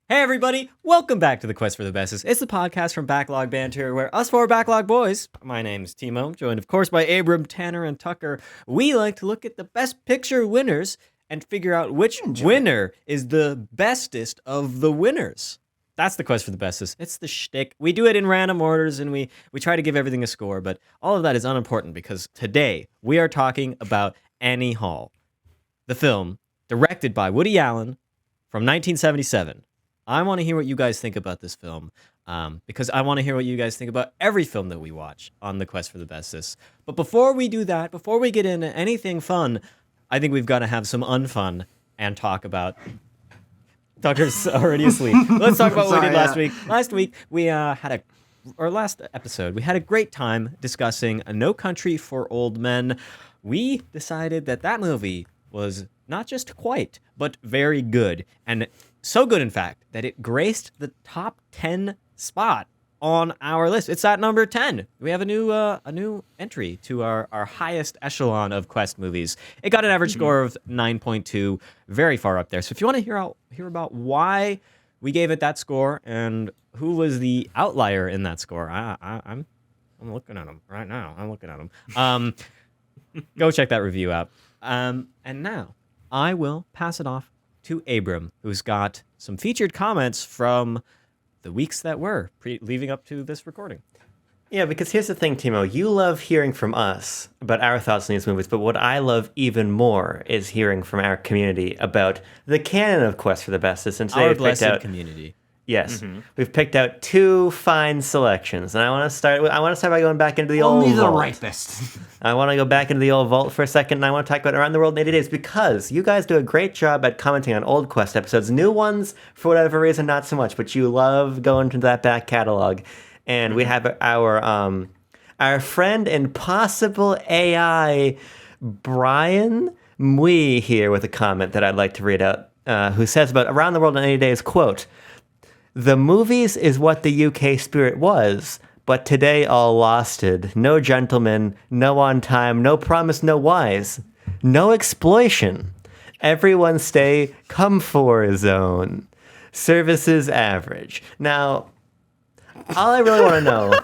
Hey everybody, welcome back to the Quest for the Bestest. It's the podcast from Backlog Banter where us four Backlog boys, my name's Timo, joined of course by Abram, Tanner, and Tucker, we like to look at the best picture winners and figure out which winner is the bestest of the winners. That's the Quest for the Bestest. It's the shtick. We do it in random orders and we try to give everything a score, but all of that is unimportant because today we are talking about Annie Hall, the film directed by Woody Allen from 1977. I want to hear what you guys think about this film because I want to hear what you guys think about every film that we watch on the Quest for the Bestest. But before we do that, before we get into anything fun, I think we've got to have some unfun and talk about... Tucker's already asleep. Let's talk about what we did last week. Last week, we last episode, we had a great time discussing A No Country for Old Men. We decided that movie was not just quite, but very good. And so good, in fact, that it graced the top 10 spot on our list. It's at number 10. We have a new entry to our highest echelon of Quest movies. It got an average score of 9.2, very far up there. So if you want to hear about why we gave it that score and who was the outlier in that score, I'm looking at him right now. I'm looking at him. Go check that review out. And now I will pass it off to Abram, who's got some featured comments from the weeks that were leading up to this recording. Yeah, because here's the thing, Timo. You love hearing from us about our thoughts on these movies, but what I love even more is hearing from our community about the canon of Quest for the Bestest. And today Our blessed community. Yes, we've picked out two fine selections, and I want to start by going back into the old vault. Only the ripest. I want to go back into the old vault for a second, and I want to talk about Around the World in 80 Days, because you guys do a great job at commenting on old Quest episodes. New ones, for whatever reason, not so much, but you love going to that back catalog. And we have our friend and possible AI, Brian Mui, here with a comment that I'd like to read out, who says about Around the World in 80 Days, quote, "The movies is what the UK spirit was, but today all losted. No gentleman, no on time, no promise, no wise, no exploitation. Everyone stay comfort zone. Services average." Now, all I really want to know,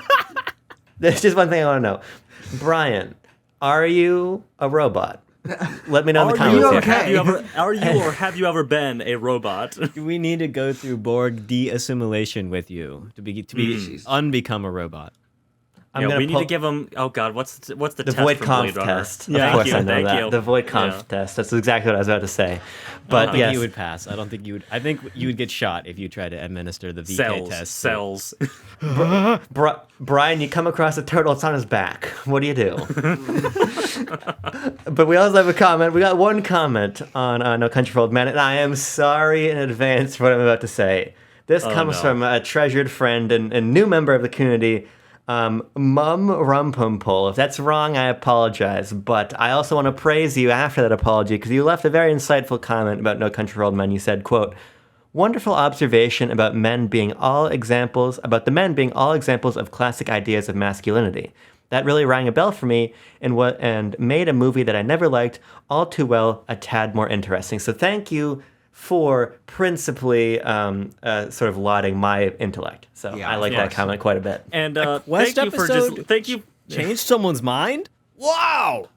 there's just one thing I want to know. Brian, are you a robot? Let me know in the comments. Are you or have you ever been a robot? Do we need to go through Borg de-assimilation with you to unbecome a robot? We need to give him. Oh God, what's the test void from conf Blade Runner? test? Yeah, of course I know that. The void conf test. That's exactly what I was about to say. But I don't think you would pass. I don't think you would. I think you would get shot if you tried to administer the VK test. Cells. Brian, you come across a turtle. It's on his back. What do you do? But we also have a comment. We got one comment on No Country for Old Men, and I am sorry in advance for what I'm about to say. This comes from a treasured friend and new member of the community, Mum Rumpumpole. If that's wrong, I apologize. But I also want to praise you after that apology because you left a very insightful comment about No Country for Old Men. You said, quote, "Wonderful observation about the men being all examples of classic ideas of masculinity. That really rang a bell for me and made a movie that I never liked all too well a tad more interesting." So thank you for principally sort of lauding my intellect. So yeah, I like that comment quite a bit. And thank you. Changed someone's mind? Wow!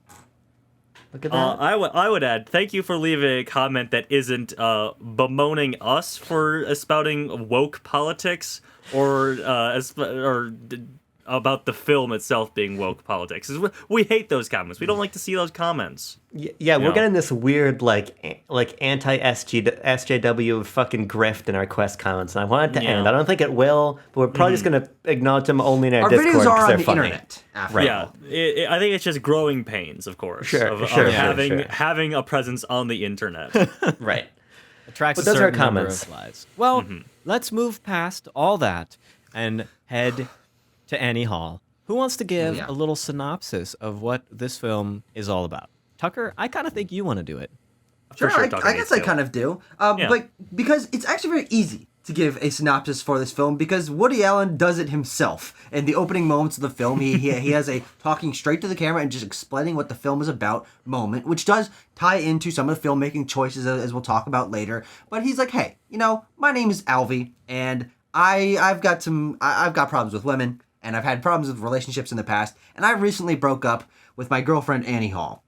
Look at that. I would add, thank you for leaving a comment that isn't bemoaning us for espouting woke politics or about the film itself being woke politics. We hate those comments. We don't like to see those comments. Yeah, we're getting this weird like anti-SJW fucking grift in our Quest comments, and I want it to end. I don't think it will, but we're probably just going to acknowledge them only in our Discord. Our videos are on the funny. internet. Right. Yeah, I think it's just growing pains, of course, of having a presence on the internet. Right. Attracts a certain number of lives. Well, let's move past all that and head to Annie Hall. Who wants to give a little synopsis of what this film is all about? Tucker, I kind of think you want to do it. Sure, I guess I kind of do. But because it's actually very easy. to give a synopsis for this film because Woody Allen does it himself. In the opening moments of the film, he has a talking straight to the camera and just explaining what the film is about moment, which does tie into some of the filmmaking choices as we'll talk about later. But he's like, hey, my name is Alvy, and I've got problems with women, and I've had problems with relationships in the past, and I recently broke up with my girlfriend Annie Hall.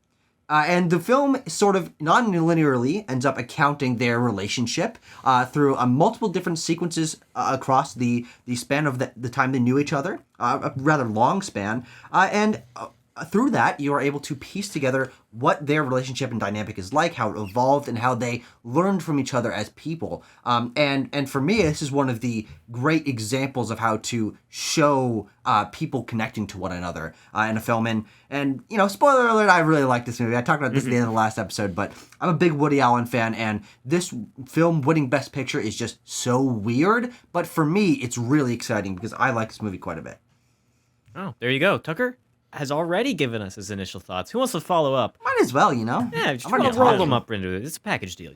And the film sort of non-linearly ends up accounting their relationship through multiple different sequences across the span of the time they knew each other, a rather long span. And through that, you are able to piece together what their relationship and dynamic is like, how it evolved, and how they learned from each other as people. And for me, this is one of the great examples of how to show people connecting to one another in a film. And spoiler alert, I really like this movie. I talked about this at the end of the last episode, but I'm a big Woody Allen fan, and this film winning Best Picture is just so weird. But for me, it's really exciting because I like this movie quite a bit. Oh, there you go. Tucker has already given us his initial thoughts. Who wants to follow up? Might as well, Yeah, just I'm already roll talking. them up into it. It's a package deal,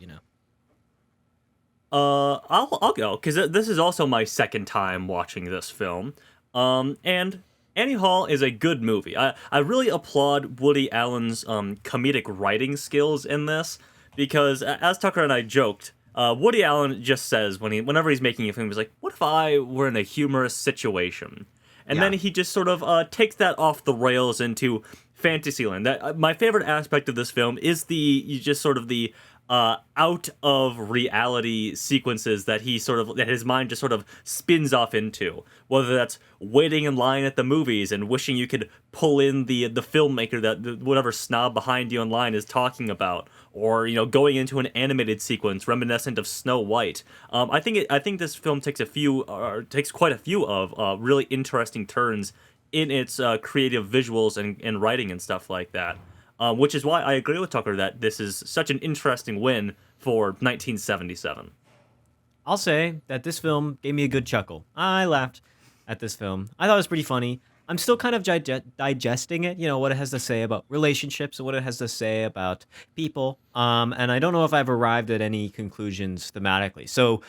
I'll go because this is also my second time watching this film. And Annie Hall is a good movie. I really applaud Woody Allen's comedic writing skills in this because, as Tucker and I joked, Woody Allen just says whenever he's making a film, he's like, "What if I were in a humorous situation?" And then he just sort of takes that off the rails into Fantasyland. That my favorite aspect of this film is the out of reality sequences that his mind just sort of spins off into. Whether that's waiting in line at the movies and wishing you could pull in the filmmaker that whatever snob behind you in line is talking about, or going into an animated sequence reminiscent of Snow White. I think this film takes quite a few of really interesting turns in its creative visuals and writing and stuff like that. Which is why I agree with Tucker that this is such an interesting win for 1977. I'll say that this film gave me a good chuckle. I laughed at this film. I thought it was pretty funny. I'm still kind of digesting it, what it has to say about relationships and what it has to say about people. And I don't know if I've arrived at any conclusions thematically. So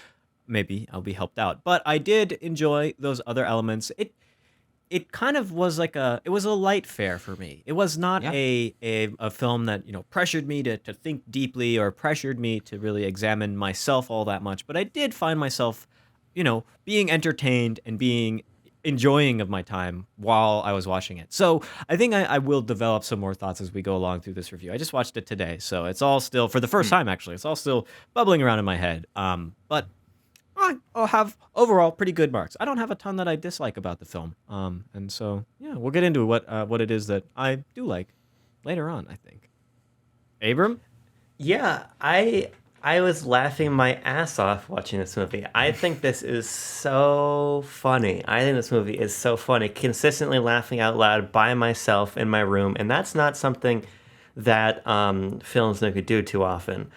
maybe I'll be helped out. But I did enjoy those other elements. It kind of was it was a light fare for me. It was not a film that, pressured me to think deeply or pressured me to really examine myself all that much. But I did find myself, being entertained and being enjoying of my time while I was watching it. So I think I will develop some more thoughts as we go along through this review. I just watched it today, so it's all still, for the first time actually, it's all still bubbling around in my head. But I'll have overall pretty good marks. I don't have a ton that I dislike about the film. And so, yeah, we'll get into what it is that I do like later on, I think. Abram? Yeah, I was laughing my ass off watching this movie. I think this is so funny. I think this movie is so funny. Consistently laughing out loud by myself in my room, and that's not something that films could do too often.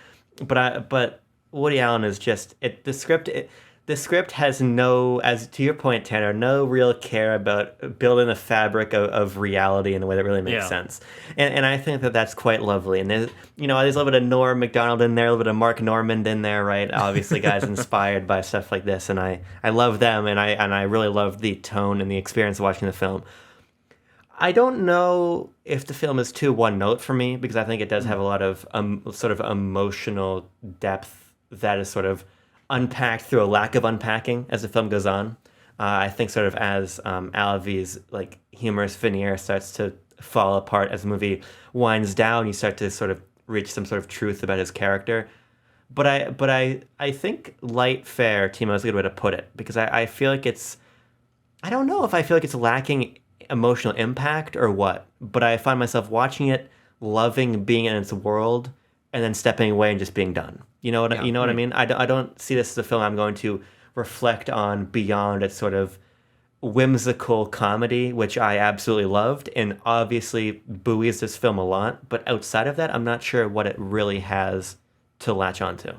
But Woody Allen is just the script has no, as to your point, Tanner, no real care about building the fabric of reality in a way that really makes sense. And I think that that's quite lovely. And there's a little bit of Norm Macdonald in there, a little bit of Mark Normand in there, right? Obviously, guys inspired by stuff like this, and I love them, and I really love the tone and the experience of watching the film. I don't know if the film is too one note for me, because I think it does have a lot of sort of emotional depth that is sort of unpacked through a lack of unpacking as the film goes on. I think sort of as Alavi's humorous veneer starts to fall apart as the movie winds down, you start to sort of reach some sort of truth about his character. But I think light fare, Timo, is a good way to put it, because I feel like I don't know if I feel like it's lacking emotional impact or what, but I find myself watching it, loving being in its world, and then stepping away and just being done. You know what I mean? I don't see this as a film I'm going to reflect on beyond its sort of whimsical comedy, which I absolutely loved, and obviously buoys this film a lot. But outside of that, I'm not sure what it really has to latch onto.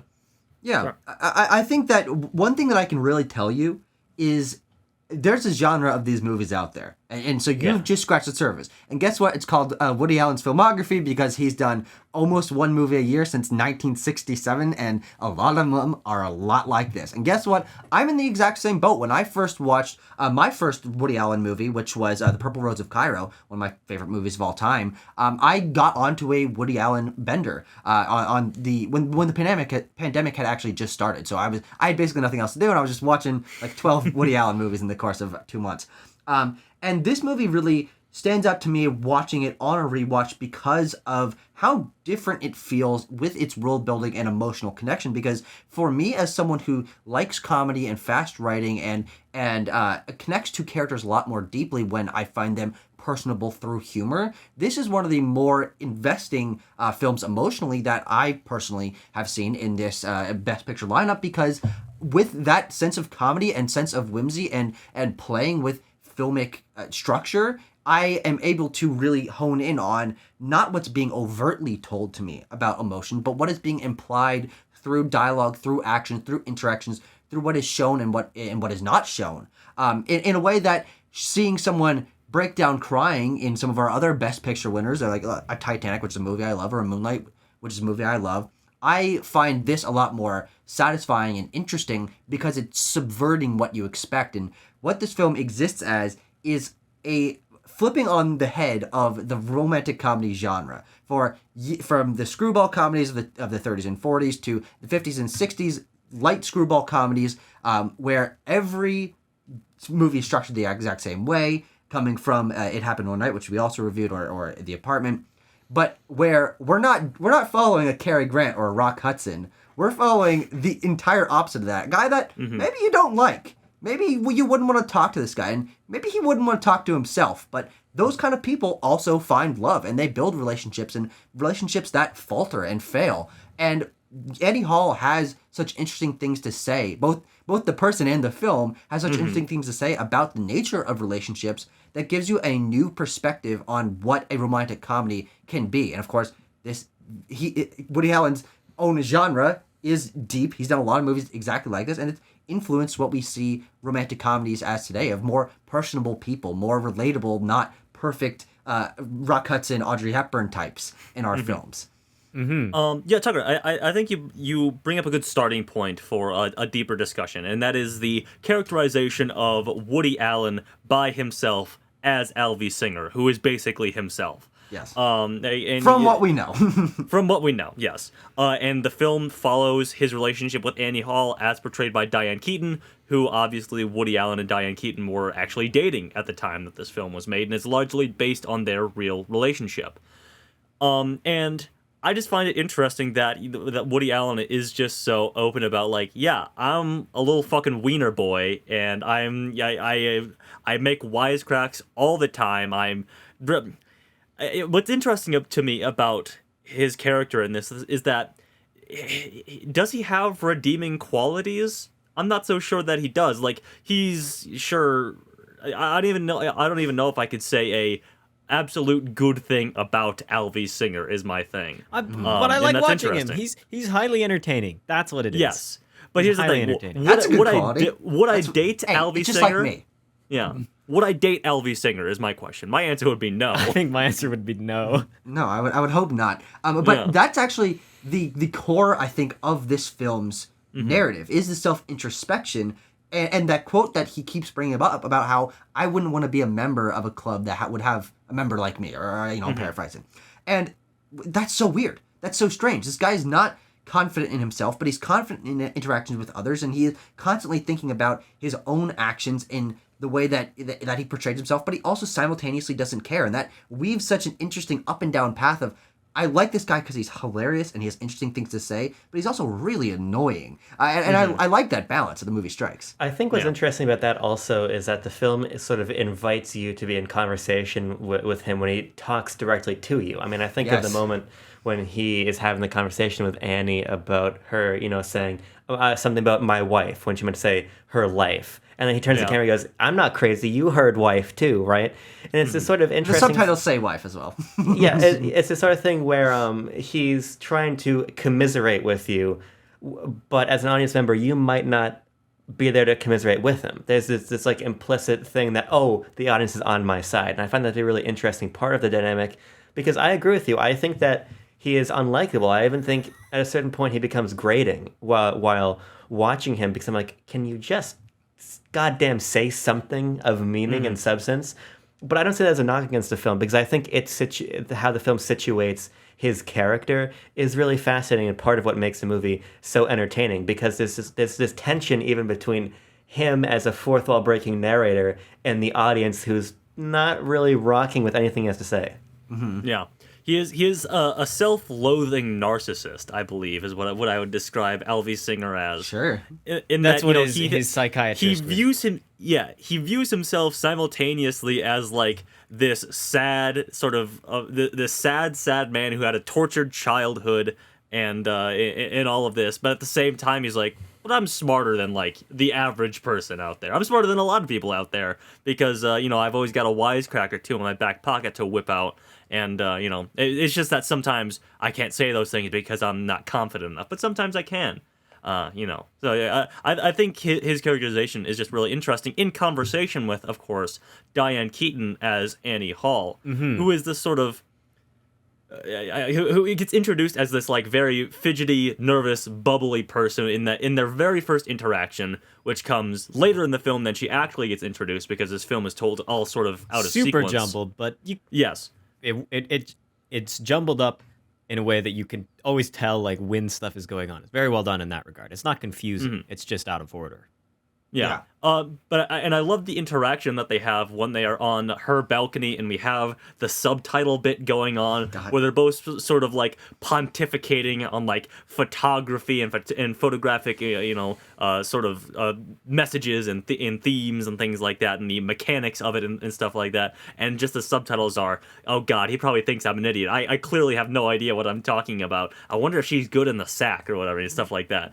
Yeah, I think that one thing that I can really tell you is there's a genre of these movies out there, And so you've just scratched the surface. And guess what? It's called Woody Allen's filmography because he's done almost one movie a year since 1967, and a lot of them are a lot like this. And guess what? I'm in the exact same boat. When I first watched my first Woody Allen movie, which was The Purple Roads of Cairo, one of my favorite movies of all time, I got onto a Woody Allen bender on the when the pandemic had actually just started. So I had basically nothing else to do, and I was just watching like 12 Woody Allen movies in the course of 2 months. And this movie really stands out to me watching it on a rewatch because of how different it feels with its world building and emotional connection. Because for me, as someone who likes comedy and fast writing and connects to characters a lot more deeply when I find them personable through humor, this is one of the more investing films emotionally that I personally have seen in this Best Picture lineup, because with that sense of comedy and sense of whimsy and playing with filmic structure, I am able to really hone in on not what's being overtly told to me about emotion, but what is being implied through dialogue, through action, through interactions, through what is shown and what is not shown. In a way that seeing someone break down crying in some of our other Best Picture winners, like a Titanic, which is a movie I love, or a Moonlight, which is a movie I love, I find this a lot more satisfying and interesting because it's subverting what you expect. And what this film exists as is a flipping on the head of the romantic comedy genre. From the screwball comedies of the 30s and 40s to the 50s and 60s, light screwball comedies, where every movie is structured the exact same way, coming from It Happened One Night, which we also reviewed, or The Apartment, but where we're not following a Cary Grant or a Rock Hudson. We're following the entire opposite of that. A guy that maybe you don't like. Maybe you wouldn't want to talk to this guy, and maybe he wouldn't want to talk to himself. But those kind of people also find love, and they build relationships, and relationships that falter and fail. And Annie Hall has such interesting things to say. Both the person and the film has such interesting things to say about the nature of relationships that gives you a new perspective on what a romantic comedy can be. And of course, Woody Allen's own genre is deep. He's done a lot of movies exactly like this, and it's influenced what we see romantic comedies as today, of more personable people, more relatable, not perfect Rock Hudson, Audrey Hepburn types in our films. Yeah, Tucker, I think you bring up a good starting point for a deeper discussion, and that is the characterization of Woody Allen by himself as Alvy Singer, who is basically himself. Yes. From what we know. From what we know, yes. And the film follows his relationship with Annie Hall as portrayed by Diane Keaton, who obviously Woody Allen and Diane Keaton were actually dating at the time that this film was made, and it's largely based on their real relationship. And I just find it interesting that Woody Allen is just so open about, like, yeah, I'm a little fucking wiener boy, and I make wisecracks all the time. What's interesting to me about his character in this is that, does he have redeeming qualities? I'm not so sure that he does. Like, he's sure. I don't even know if I could say a absolute good thing about Alvy Singer is my thing. But I like watching him. He's highly entertaining. That's what it is. Yes, but here's the thing. That's a good quality. Would I date Alvy just Singer? Like me. Yeah. Would I date Alvy Singer is my question. My answer would be no. I think my answer would be no. No, I would hope not. But that's actually the core, I think, of this film's narrative, is the self-introspection. And that quote that he keeps bringing up about how I wouldn't want to be a member of a club that would have a member like me, or I'm paraphrasing. And that's so weird. That's so strange. This guy is not confident in himself, but he's confident in interactions with others, and he is constantly thinking about his own actions in the way that he portrays himself, but he also simultaneously doesn't care. And that weaves such an interesting up and down path of, I like this guy because he's hilarious and he has interesting things to say, but he's also really annoying. I like that balance that the movie strikes. I think what's interesting about that also is that the film sort of invites you to be in conversation with him when he talks directly to you. I mean, I think of the moment when he is having the conversation with Annie about her, saying something about my wife, when she meant to say her life. And then he turns to the camera and goes, I'm not crazy, you heard wife too, right? And it's this sort of interesting... The subtitles say wife as well. Yeah, it's the sort of thing where he's trying to commiserate with you, but as an audience member, you might not be there to commiserate with him. There's this like implicit thing that, oh, the audience is on my side. And I find that to be a really interesting part of the dynamic, because I agree with you. I think that he is unlikable. I even think at a certain point he becomes grating while watching him, because I'm like, can you just goddamn say something of meaning and substance? But I don't say that as a knock against the film, because I think how the film situates his character is really fascinating and part of what makes the movie so entertaining, because there's this tension even between him as a fourth wall breaking narrator and the audience who's not really rocking with anything he has to say. Yeah. He is a self-loathing narcissist, I believe, is what I would describe Alvy Singer as. Sure. In That's that, what his psychiatrist he views himself simultaneously as like this sad sort of this sad man who had a tortured childhood and in all of this, but at the same time he's like, but I'm smarter than like the average person out there. I'm smarter than a lot of people out there because I've always got a wisecracker too in my back pocket to whip out. And, it's just that sometimes I can't say those things because I'm not confident enough, but sometimes I can, So I think his characterization is just really interesting in conversation with, of course, Diane Keaton as Annie Hall, who is this sort of, who gets introduced as this, like, very fidgety, nervous, bubbly person in their very first interaction, which comes later in the film than she actually gets introduced because this film is told all sort of out of sequence. Super jumbled, but Yes. It's jumbled up in a way that you can always tell like when stuff is going on. It's very well done in that regard. It's not confusing. It's just out of order. Yeah. But I love the interaction that they have when they are on her balcony and we have the subtitle bit going on where they're both sort of like pontificating on like photography and photographic, sort of messages and themes and things like that and the mechanics of it and stuff like that. And just the subtitles are, oh God, he probably thinks I'm an idiot. I clearly have no idea what I'm talking about. I wonder if she's good in the sack or whatever and stuff like that.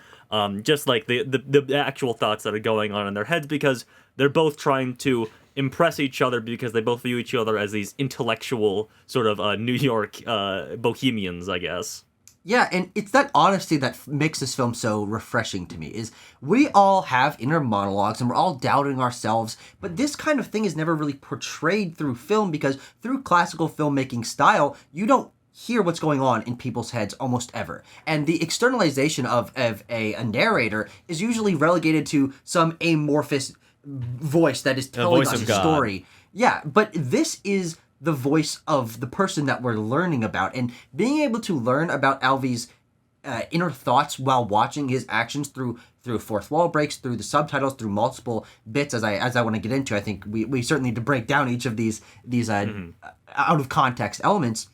Just like the actual thoughts that are going on in their heads, because they're both trying to impress each other because they both view each other as these intellectual sort of New York bohemians, I guess. Yeah, and it's that honesty that makes this film so refreshing to me, is we all have inner monologues and we're all doubting ourselves, but this kind of thing is never really portrayed through film, because through classical filmmaking style, you don't hear what's going on in people's heads almost ever. And the externalization of a narrator is usually relegated to some amorphous voice that is telling us a story. Yeah, but this is the voice of the person that we're learning about. And being able to learn about Alvy's inner thoughts while watching his actions through fourth wall breaks, through the subtitles, through multiple bits, as I want to get into, I think we certainly need to break down each of these out of context elements.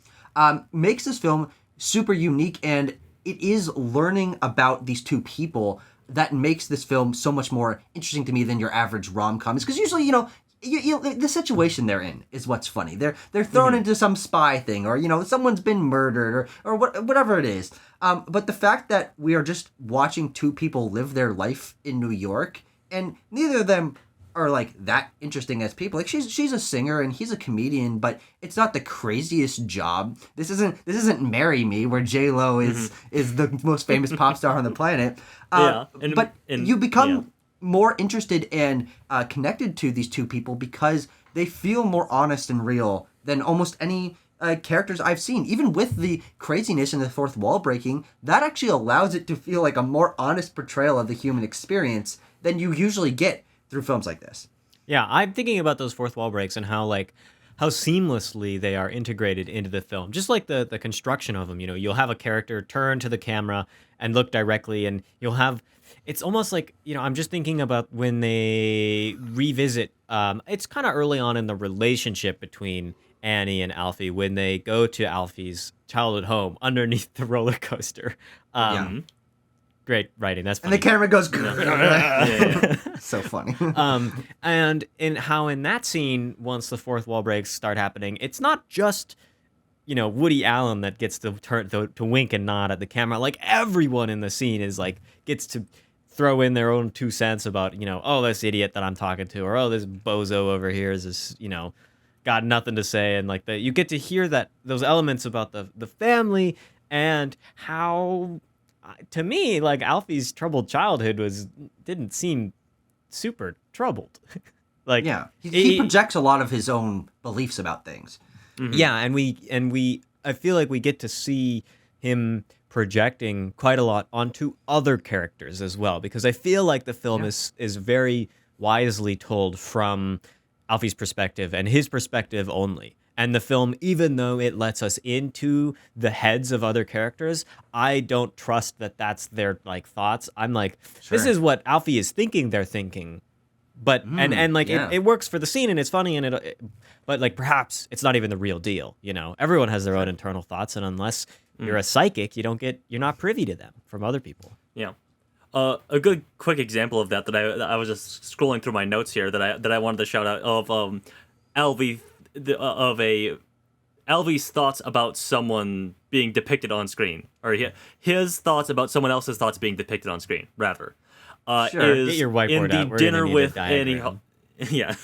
Makes this film super unique, and it is learning about these two people that makes this film so much more interesting to me than your average rom-com. Is because usually, the situation they're in is what's funny. They're thrown into some spy thing, or someone's been murdered, or whatever it is. But the fact that we are just watching two people live their life in New York, and neither of them are like that interesting as people. Like she's a singer and he's a comedian, but it's not the craziest job. This isn't Marry Me, where J-Lo is the most famous pop star on the planet. But you become more interested and connected to these two people because they feel more honest and real than almost any characters I've seen. Even with the craziness and the fourth wall breaking, that actually allows it to feel like a more honest portrayal of the human experience than you usually get through films like this. Yeah, I'm thinking about those fourth wall breaks and how seamlessly they are integrated into the film. Just like the construction of them, you'll have a character turn to the camera and look directly, and it's almost like, I'm just thinking about when they revisit, it's kind of early on in the relationship between Annie and Alfie, when they go to Alfie's childhood home underneath the roller coaster. Great writing. That's funny. And the camera goes, so funny. And in that scene, once the fourth wall breaks start happening, it's not just, Woody Allen that gets to turn to wink and nod at the camera. Like everyone in the scene is like, gets to throw in their own 2 cents about, oh, this idiot that I'm talking to, or oh, this bozo over here is this, got nothing to say. And like you get to hear those elements about the family and how, to me, like Alfie's troubled childhood didn't seem super troubled. Like, Yeah, he projects a lot of his own beliefs about things. yeah, and we I feel like we get to see him projecting quite a lot onto other characters as well, because I feel like the film is very wisely told from Alfie's perspective and his perspective only. And the film, even though it lets us into the heads of other characters, I don't trust that that's their like thoughts. I'm like, this is what Alfie is thinking they're thinking. But and like it works for the scene and it's funny and but like perhaps it's not even the real deal, you know. Everyone has their own internal thoughts, and unless you're a psychic, you're not privy to them from other people. Yeah. A good quick example of that I was just scrolling through my notes here that I wanted to shout out of Alvie's thoughts about someone being depicted on screen, or his thoughts about someone else's thoughts being depicted on screen, rather. Sure. Is Get your whiteboard in the out. We're dinner gonna need with a Annie. diagram. Yeah,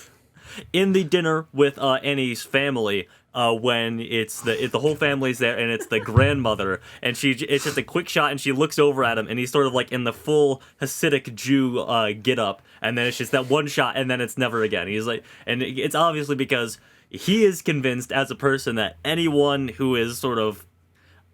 in the dinner with Annie's family, when it's the whole family's there and it's the grandmother, and it's just a quick shot and she looks over at him and he's sort of like in the full Hasidic Jew get up, and then it's just that one shot and then it's never again. He's like, and it's obviously because he is convinced as a person that anyone who is sort of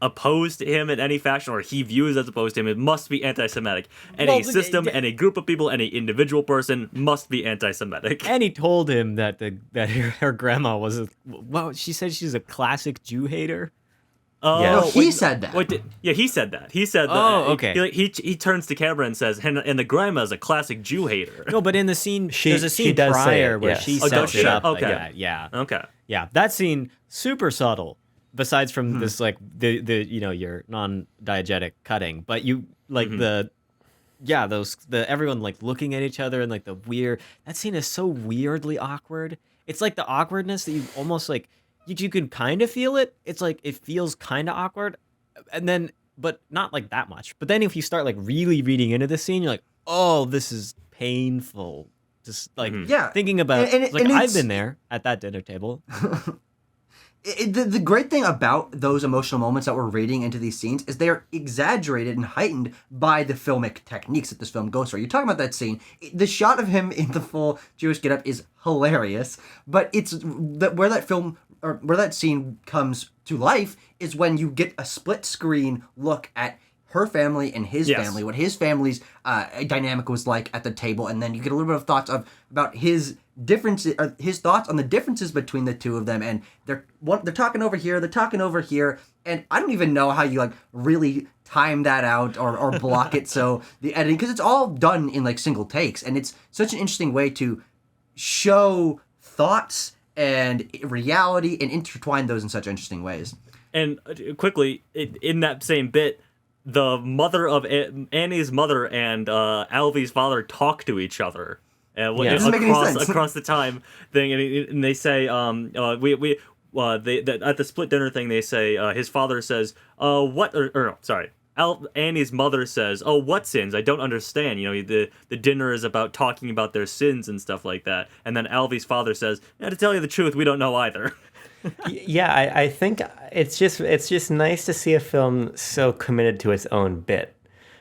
opposed to him in any fashion, or he views as opposed to him, it must be anti-Semitic. Any system, any group of people, any individual person must be anti-Semitic. And he told him that her grandma was she said she's a classic Jew hater. No, he said that. He said that. He said that. Oh, okay. He turns to camera and says, and the grandma is a classic Jew hater. No, but in the scene, there's a she scene does say prior it, where yes. she Oh, sets it up like okay. that. Yeah. Okay. Yeah, that scene super subtle. Besides from this, like the your non-diegetic cutting, but you like everyone like looking at each other and like the weird. That scene is so weirdly awkward. It's like the awkwardness that you almost like you can kind of feel it. It's like it feels kind of awkward, and then but not like that much. But then if you start like really reading into the scene, you're like, oh, this is painful. Just like thinking about I've been there at that dinner table. The great thing about those emotional moments that we're reading into these scenes is they are exaggerated and heightened by the filmic techniques that this film goes for. You're talking about that scene. The shot of him in the full Jewish getup is hilarious, but it's where that scene comes to life is when you get a split screen look at her family and his family, what his family's dynamic was like at the table, and then you get a little bit of thoughts about his differences, his thoughts on the differences between the two of them, and they're talking over here, and I don't even know how you like really time that out or block it so the editing, because it's all done in like single takes, and it's such an interesting way to show thoughts and reality and intertwine those in such interesting ways. And quickly, in that same bit, the mother of Annie's mother and Alvie's father talk to each other across the time thing, and they say at the split dinner thing they say his father says Annie's mother says, oh, what sins? I don't understand. You know, the dinner is about talking about their sins and stuff like that. And then Alvie's father says, to tell you the truth, we don't know either. Yeah, I think it's just nice to see a film so committed to its own bit.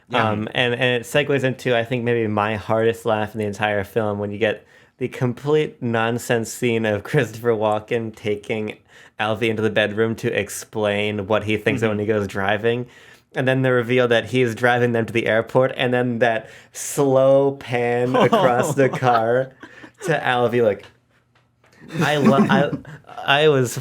Yeah. And it segues into, I think, maybe my hardest laugh in the entire film when you get the complete nonsense scene of Christopher Walken taking Alfie into the bedroom to explain what he thinks of when he goes driving. And then the reveal that he's driving them to the airport, and then that slow pan across the car to Alfie, like, I was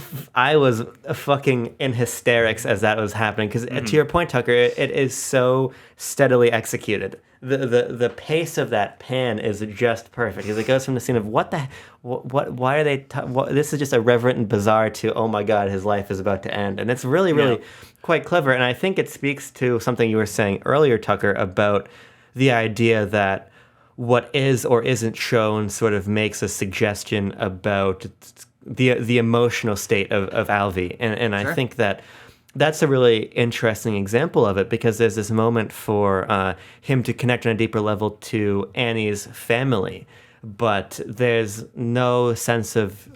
fucking in hysterics as that was happening, because to your point, Tucker, it is so steadily executed. The pace of that pan is just perfect, because it goes from the scene of why are they this is just irreverent and bizarre to, oh my god, his life is about to end, and it's really quite clever. And I think it speaks to something you were saying earlier, Tucker, about the idea that what is or isn't shown sort of makes a suggestion about the emotional state of Alvie. And I think that's a really interesting example of it, because there's this moment for him to connect on a deeper level to Annie's family, but there's no sense of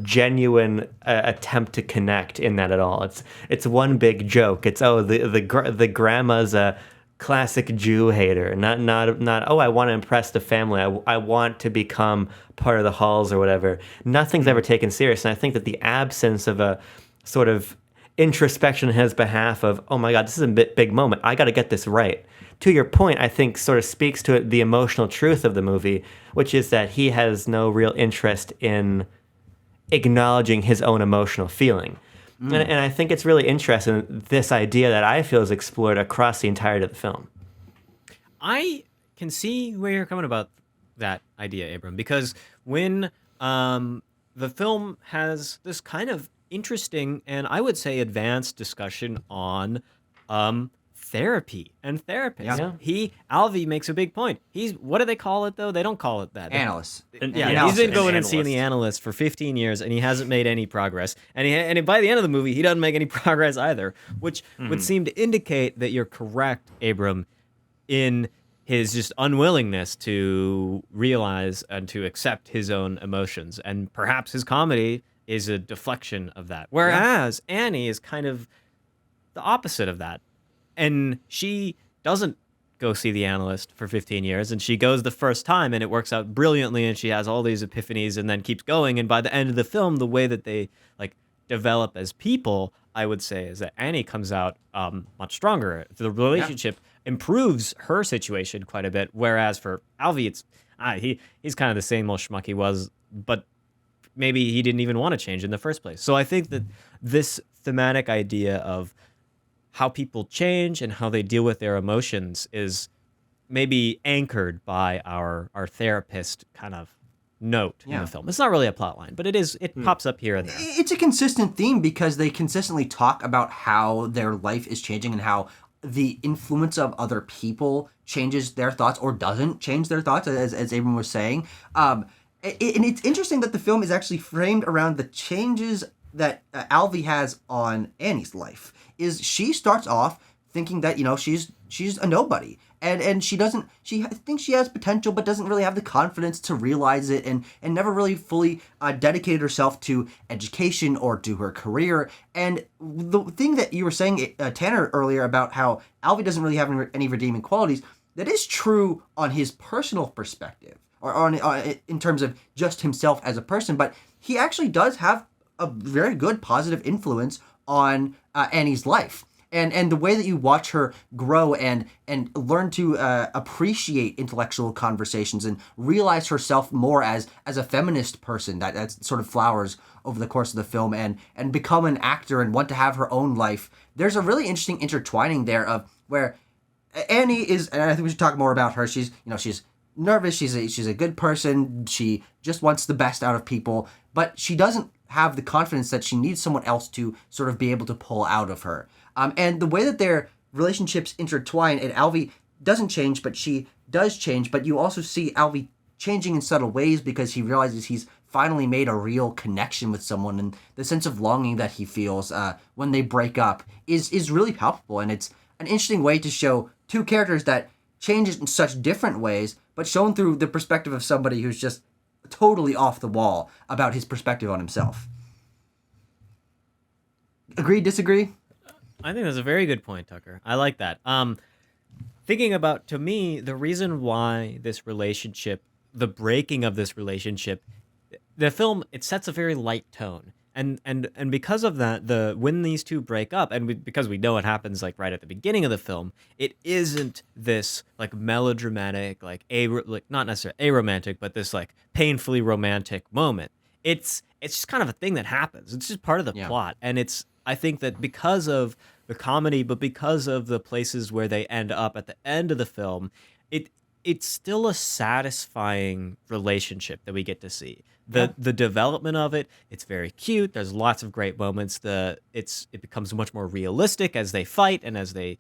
genuine attempt to connect in that at all. It's one big joke. It's the grandma's a classic Jew hater. Not. Oh, I want to impress the family. I want to become part of the halls or whatever. Nothing's ever taken serious, and I think that the absence of a sort of introspection in his behalf of, oh my God, this is a big moment. I got to get this right. To your point, I think sort of speaks to the emotional truth of the movie, which is that he has no real interest in acknowledging his own emotional feeling. And I think it's really interesting, this idea that I feel is explored across the entirety of the film. I can see where you're coming about that idea, Abram, because when the film has this kind of interesting and I would say advanced discussion on therapy and therapists. Yeah. Alvy makes a big point. What do they call it though? They don't call it that. Analysts. Yeah, he's been going and seeing the analyst for 15 years, and he hasn't made any progress. And by the end of the movie, he doesn't make any progress either, which would seem to indicate that you're correct, Abram, in his just unwillingness to realize and to accept his own emotions. And perhaps his comedy is a deflection of that. Whereas Annie is kind of the opposite of that. And she doesn't go see the analyst for 15 years, and she goes the first time, and it works out brilliantly, and she has all these epiphanies and then keeps going. And by the end of the film, the way that they like develop as people, I would say, is that Annie comes out much stronger. The relationship improves her situation quite a bit, whereas for Alvy, it's he's kind of the same old schmuck he was, but maybe he didn't even want to change in the first place. So I think that this thematic idea of how people change and how they deal with their emotions is maybe anchored by our therapist kind of note in the film. It's not really a plot line, but it pops up here and there. It's a consistent theme because they consistently talk about how their life is changing and how the influence of other people changes their thoughts or doesn't change their thoughts, as Abram was saying. And it's interesting that the film is actually framed around the changes that Alvy has on Annie's life. Is she starts off thinking that, she's a nobody. And she thinks she has potential, but doesn't really have the confidence to realize it, and never really fully dedicated herself to education or to her career. And the thing that you were saying, Tanner, earlier about how Alvy doesn't really have any redeeming qualities, that is true on his personal perspective, or on in terms of just himself as a person. But he actually does have a very good positive influence on Annie's life. And the way that you watch her grow and learn to appreciate intellectual conversations and realize herself more as a feminist person that sort of flowers over the course of the film, and become an actor and want to have her own life. There's a really interesting intertwining there of where Annie is, and I think we should talk more about her. She's nervous. She's a good person. She just wants the best out of people, but she doesn't have the confidence that she needs someone else to sort of be able to pull out of her. And the way that their relationships intertwine, and Alvy doesn't change, but she does change. But you also see Alvy changing in subtle ways because he realizes he's finally made a real connection with someone, and the sense of longing that he feels when they break up is really palpable. And it's an interesting way to show two characters that change in such different ways, but shown through the perspective of somebody who's just totally off the wall about his perspective on himself. Agree, disagree? I think that's a very good point, Tucker. I like that. Thinking about, to me, the reason why this relationship, the breaking of this relationship, the film, it sets a very light tone. And because of that, when these two break up, and because we know it happens like right at the beginning of the film, it isn't this like melodramatic, like not necessarily aromantic, but this like painfully romantic moment. It's just kind of a thing that happens. It's just part of the plot, and I think that because of the comedy, but because of the places where they end up at the end of the film, it's still a satisfying relationship that we get to see. The development of it, it's very cute. There's lots of great moments. It becomes much more realistic as they fight and as they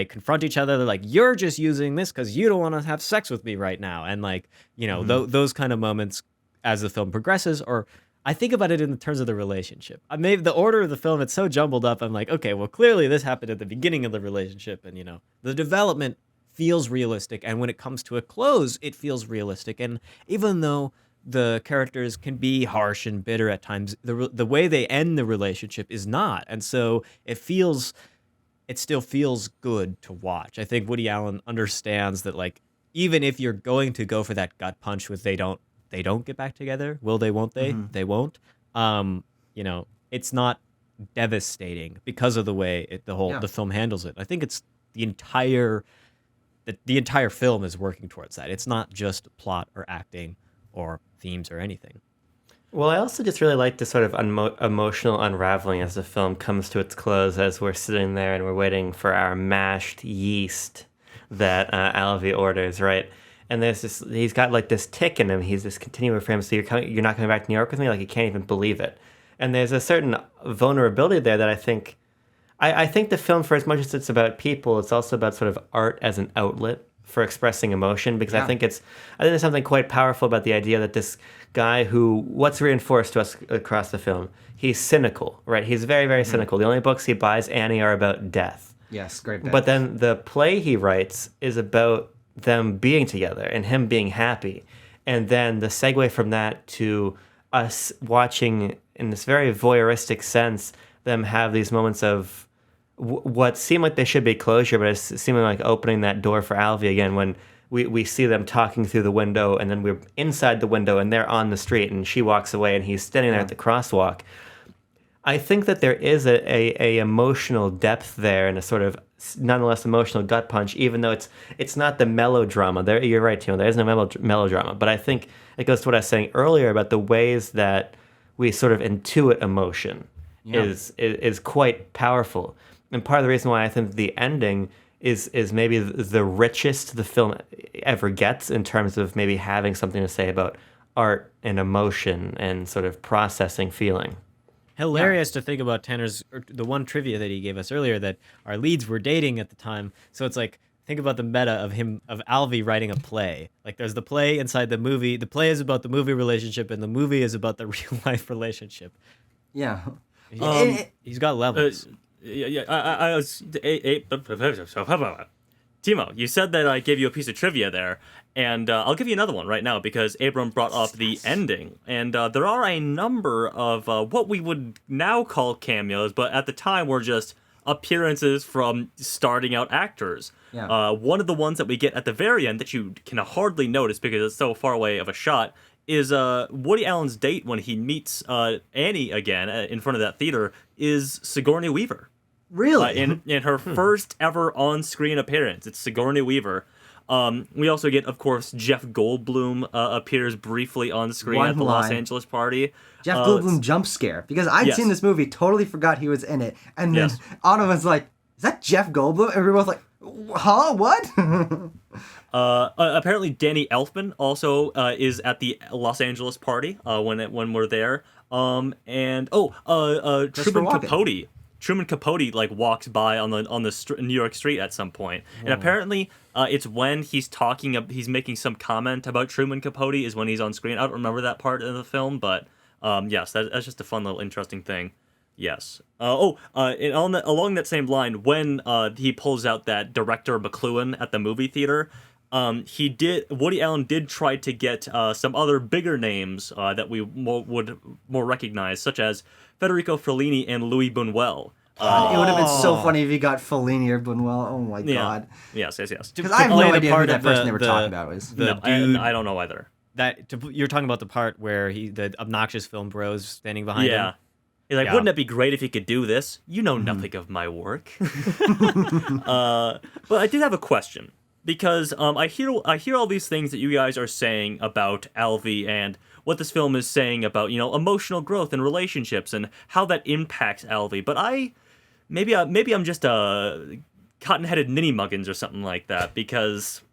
confront each other. They're like, you're just using this because you don't want to have sex with me right now. And like, those kind of moments as the film progresses, or I think about it in terms of the relationship. Maybe the order of the film, it's so jumbled up. I'm like, okay, well, clearly this happened at the beginning of the relationship, and the development feels realistic, and when it comes to a close, it feels realistic. And even though the characters can be harsh and bitter at times, the way they end the relationship is not, and so it feels it still feels good to watch. I think Woody Allen understands that, like, even if you're going to go for that gut punch with they don't get back together, will they, won't they? They won't. You know, it's not devastating because of the way the film handles it. I think it's the entire film is working towards that. It's not just plot or acting or themes or anything. Well, I also just really like the sort of emotional unraveling as the film comes to its close, as we're sitting there and we're waiting for our mashed yeast that Alvy orders, right? And he's got like this tick in him. He's this continuing frame. So you're not coming back to New York with me? Like, he can't even believe it. And there's a certain vulnerability there that I think the film, for as much as it's about people, it's also about sort of art as an outlet for expressing emotion, because I think there's something quite powerful about the idea that this guy what's reinforced to us across the film, he's cynical, right? He's very, very cynical. The only books he buys, Annie, are about death. Yes, great bit. But then the play he writes is about them being together and him being happy. And then the segue from that to us watching, in this very voyeuristic sense, them have these moments of what seem like they should be closure, but it's seeming like opening that door for Alvy again when we see them talking through the window, and then we're inside the window and they're on the street and she walks away and he's standing there at the crosswalk. I think that there is a emotional depth there and a sort of nonetheless emotional gut punch, even though it's not the melodrama. You're right, Timo, there is no melodrama, but I think it goes to what I was saying earlier about the ways that we sort of intuit emotion is quite powerful. And part of the reason why I think the ending is maybe the richest the film ever gets in terms of maybe having something to say about art and emotion and sort of processing feeling. Hilarious to think about the one trivia that he gave us earlier, that our leads were dating at the time. So it's like, think about the meta of Alvy writing a play. Like, there's the play inside the movie. The play is about the movie relationship, and the movie is about the real life relationship. Yeah. He's got levels. I was Timo, you said that I gave you a piece of trivia there, and I'll give you another one right now because Abram brought up the ending, and there are a number of what we would now call cameos, but at the time were just appearances from starting out actors. Yeah. One of the ones that we get at the very end that you can hardly notice because it's so far away of a shot is Woody Allen's date when he meets Annie again in front of that theater is Sigourney Weaver. Really? In her first ever on-screen appearance, it's Sigourney Weaver. We also get, of course, Jeff Goldblum appears briefly on screen at the Los Angeles party. Jeff Goldblum jump scare, because I'd seen this movie, totally forgot he was in it, and then Anna was like, "Is that Jeff Goldblum?" And we were both like, "Huh? What?" Apparently, Danny Elfman also is at the Los Angeles party when we're there. Truman Capote. Truman Capote walks by on the New York street at some point, and apparently it's when he's making some comment about Truman Capote is when he's on screen. I don't remember that part of the film, but yes, that's just a fun little interesting thing. Yes. And along that same line, when he pulls out that director McLuhan at the movie theater, Woody Allen did try to get some other bigger names that we would more recognize, such as Federico Fellini and Louis Buñuel. It would have been so funny if he got Fellini or Buñuel. Oh my god. Yes. Because I have no idea who that person they were talking about was. I don't know either. You're talking about the part where the obnoxious film bros standing behind him? Yeah. He's like, wouldn't it be great if you could do this? You know nothing of my work. But I did have a question. Because I hear all these things that you guys are saying about Alvy and what this film is saying about, emotional growth and relationships and how that impacts Alvy. But maybe I'm just a cotton-headed ninny muggins or something like that, because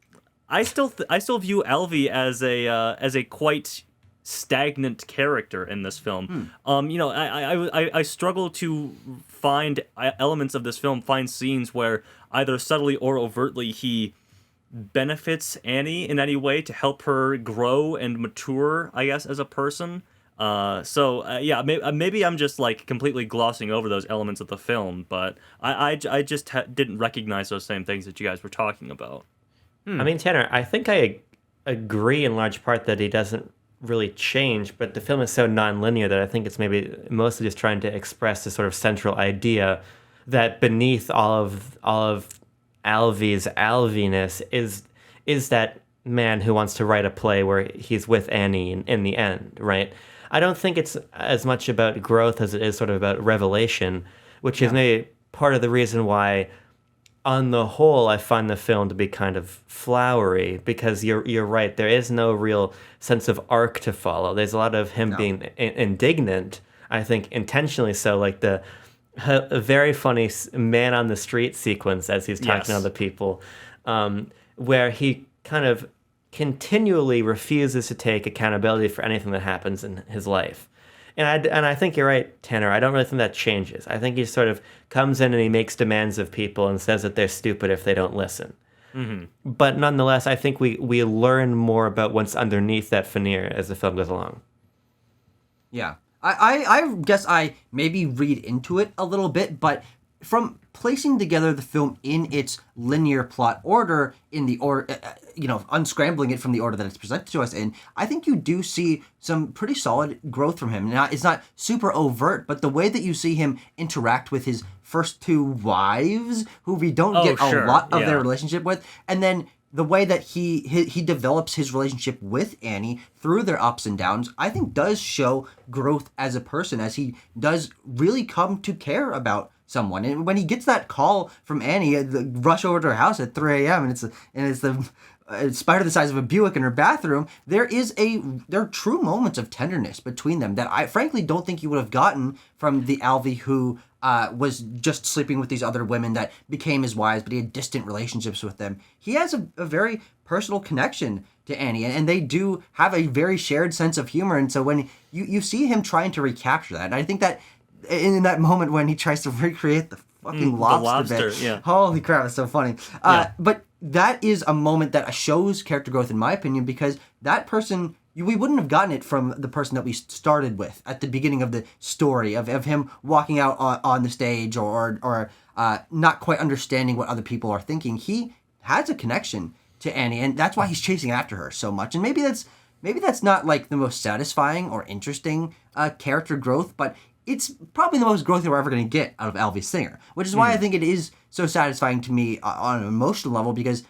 I still view Alvy as a quite stagnant character in this film. I struggle to find elements of this film, find scenes where either subtly or overtly he benefits Annie in any way to help her grow and mature, I guess, as a person. Maybe I'm just completely glossing over those elements of the film, but I just didn't recognize those same things that you guys were talking about. I mean, Tanner, I think I agree in large part that he doesn't really change, but the film is so non-linear that I think it's maybe mostly just trying to express this sort of central idea that beneath all of Alvy's Alviness is that man who wants to write a play where he's with Annie in the end, right? I don't think it's as much about growth as it is sort of about revelation, which is maybe part of the reason why, on the whole, I find the film to be kind of flowery, because you're right. There is no real sense of arc to follow. There's a lot of him being indignant, I think intentionally so, like a very funny man on the street sequence as he's talking to other people, where he kind of continually refuses to take accountability for anything that happens in his life. And I think you're right, Tanner. I don't really think that changes. I think he sort of comes in and he makes demands of people and says that they're stupid if they don't listen. Mm-hmm. But nonetheless, I think we learn more about what's underneath that veneer as the film goes along. Yeah. I guess I maybe read into it a little bit, but from placing together the film in its linear plot order, in the order, unscrambling it from the order that it's presented to us in, I think you do see some pretty solid growth from him. Now, it's not super overt, but the way that you see him interact with his first two wives, who we don't get a lot of their relationship with, and then the way that he develops his relationship with Annie through their ups and downs, I think does show growth as a person, as he does really come to care about someone. And when he gets that call from Annie, rush over to her house at 3 a.m. and it's the spider the size of a Buick in her bathroom, there are true moments of tenderness between them that I frankly don't think you would have gotten from the Alvy who was just sleeping with these other women that became his wives, but he had distant relationships with them. He has a very personal connection to Annie, and they do have a very shared sense of humor. And so when you see him trying to recapture that, and I think that in that moment when he tries to recreate the fucking lobster bit, holy crap, it's so funny. But that is a moment that shows character growth, in my opinion, because that person, we wouldn't have gotten it from the person that we started with at the beginning of the story, of him walking out on the stage or not quite understanding what other people are thinking. He has a connection to Annie, and that's why he's chasing after her so much. And maybe that's not like the most satisfying or interesting character growth, but it's probably the most growth we're ever going to get out of Alvy Singer, which is why I think it is so satisfying to me on an emotional level, because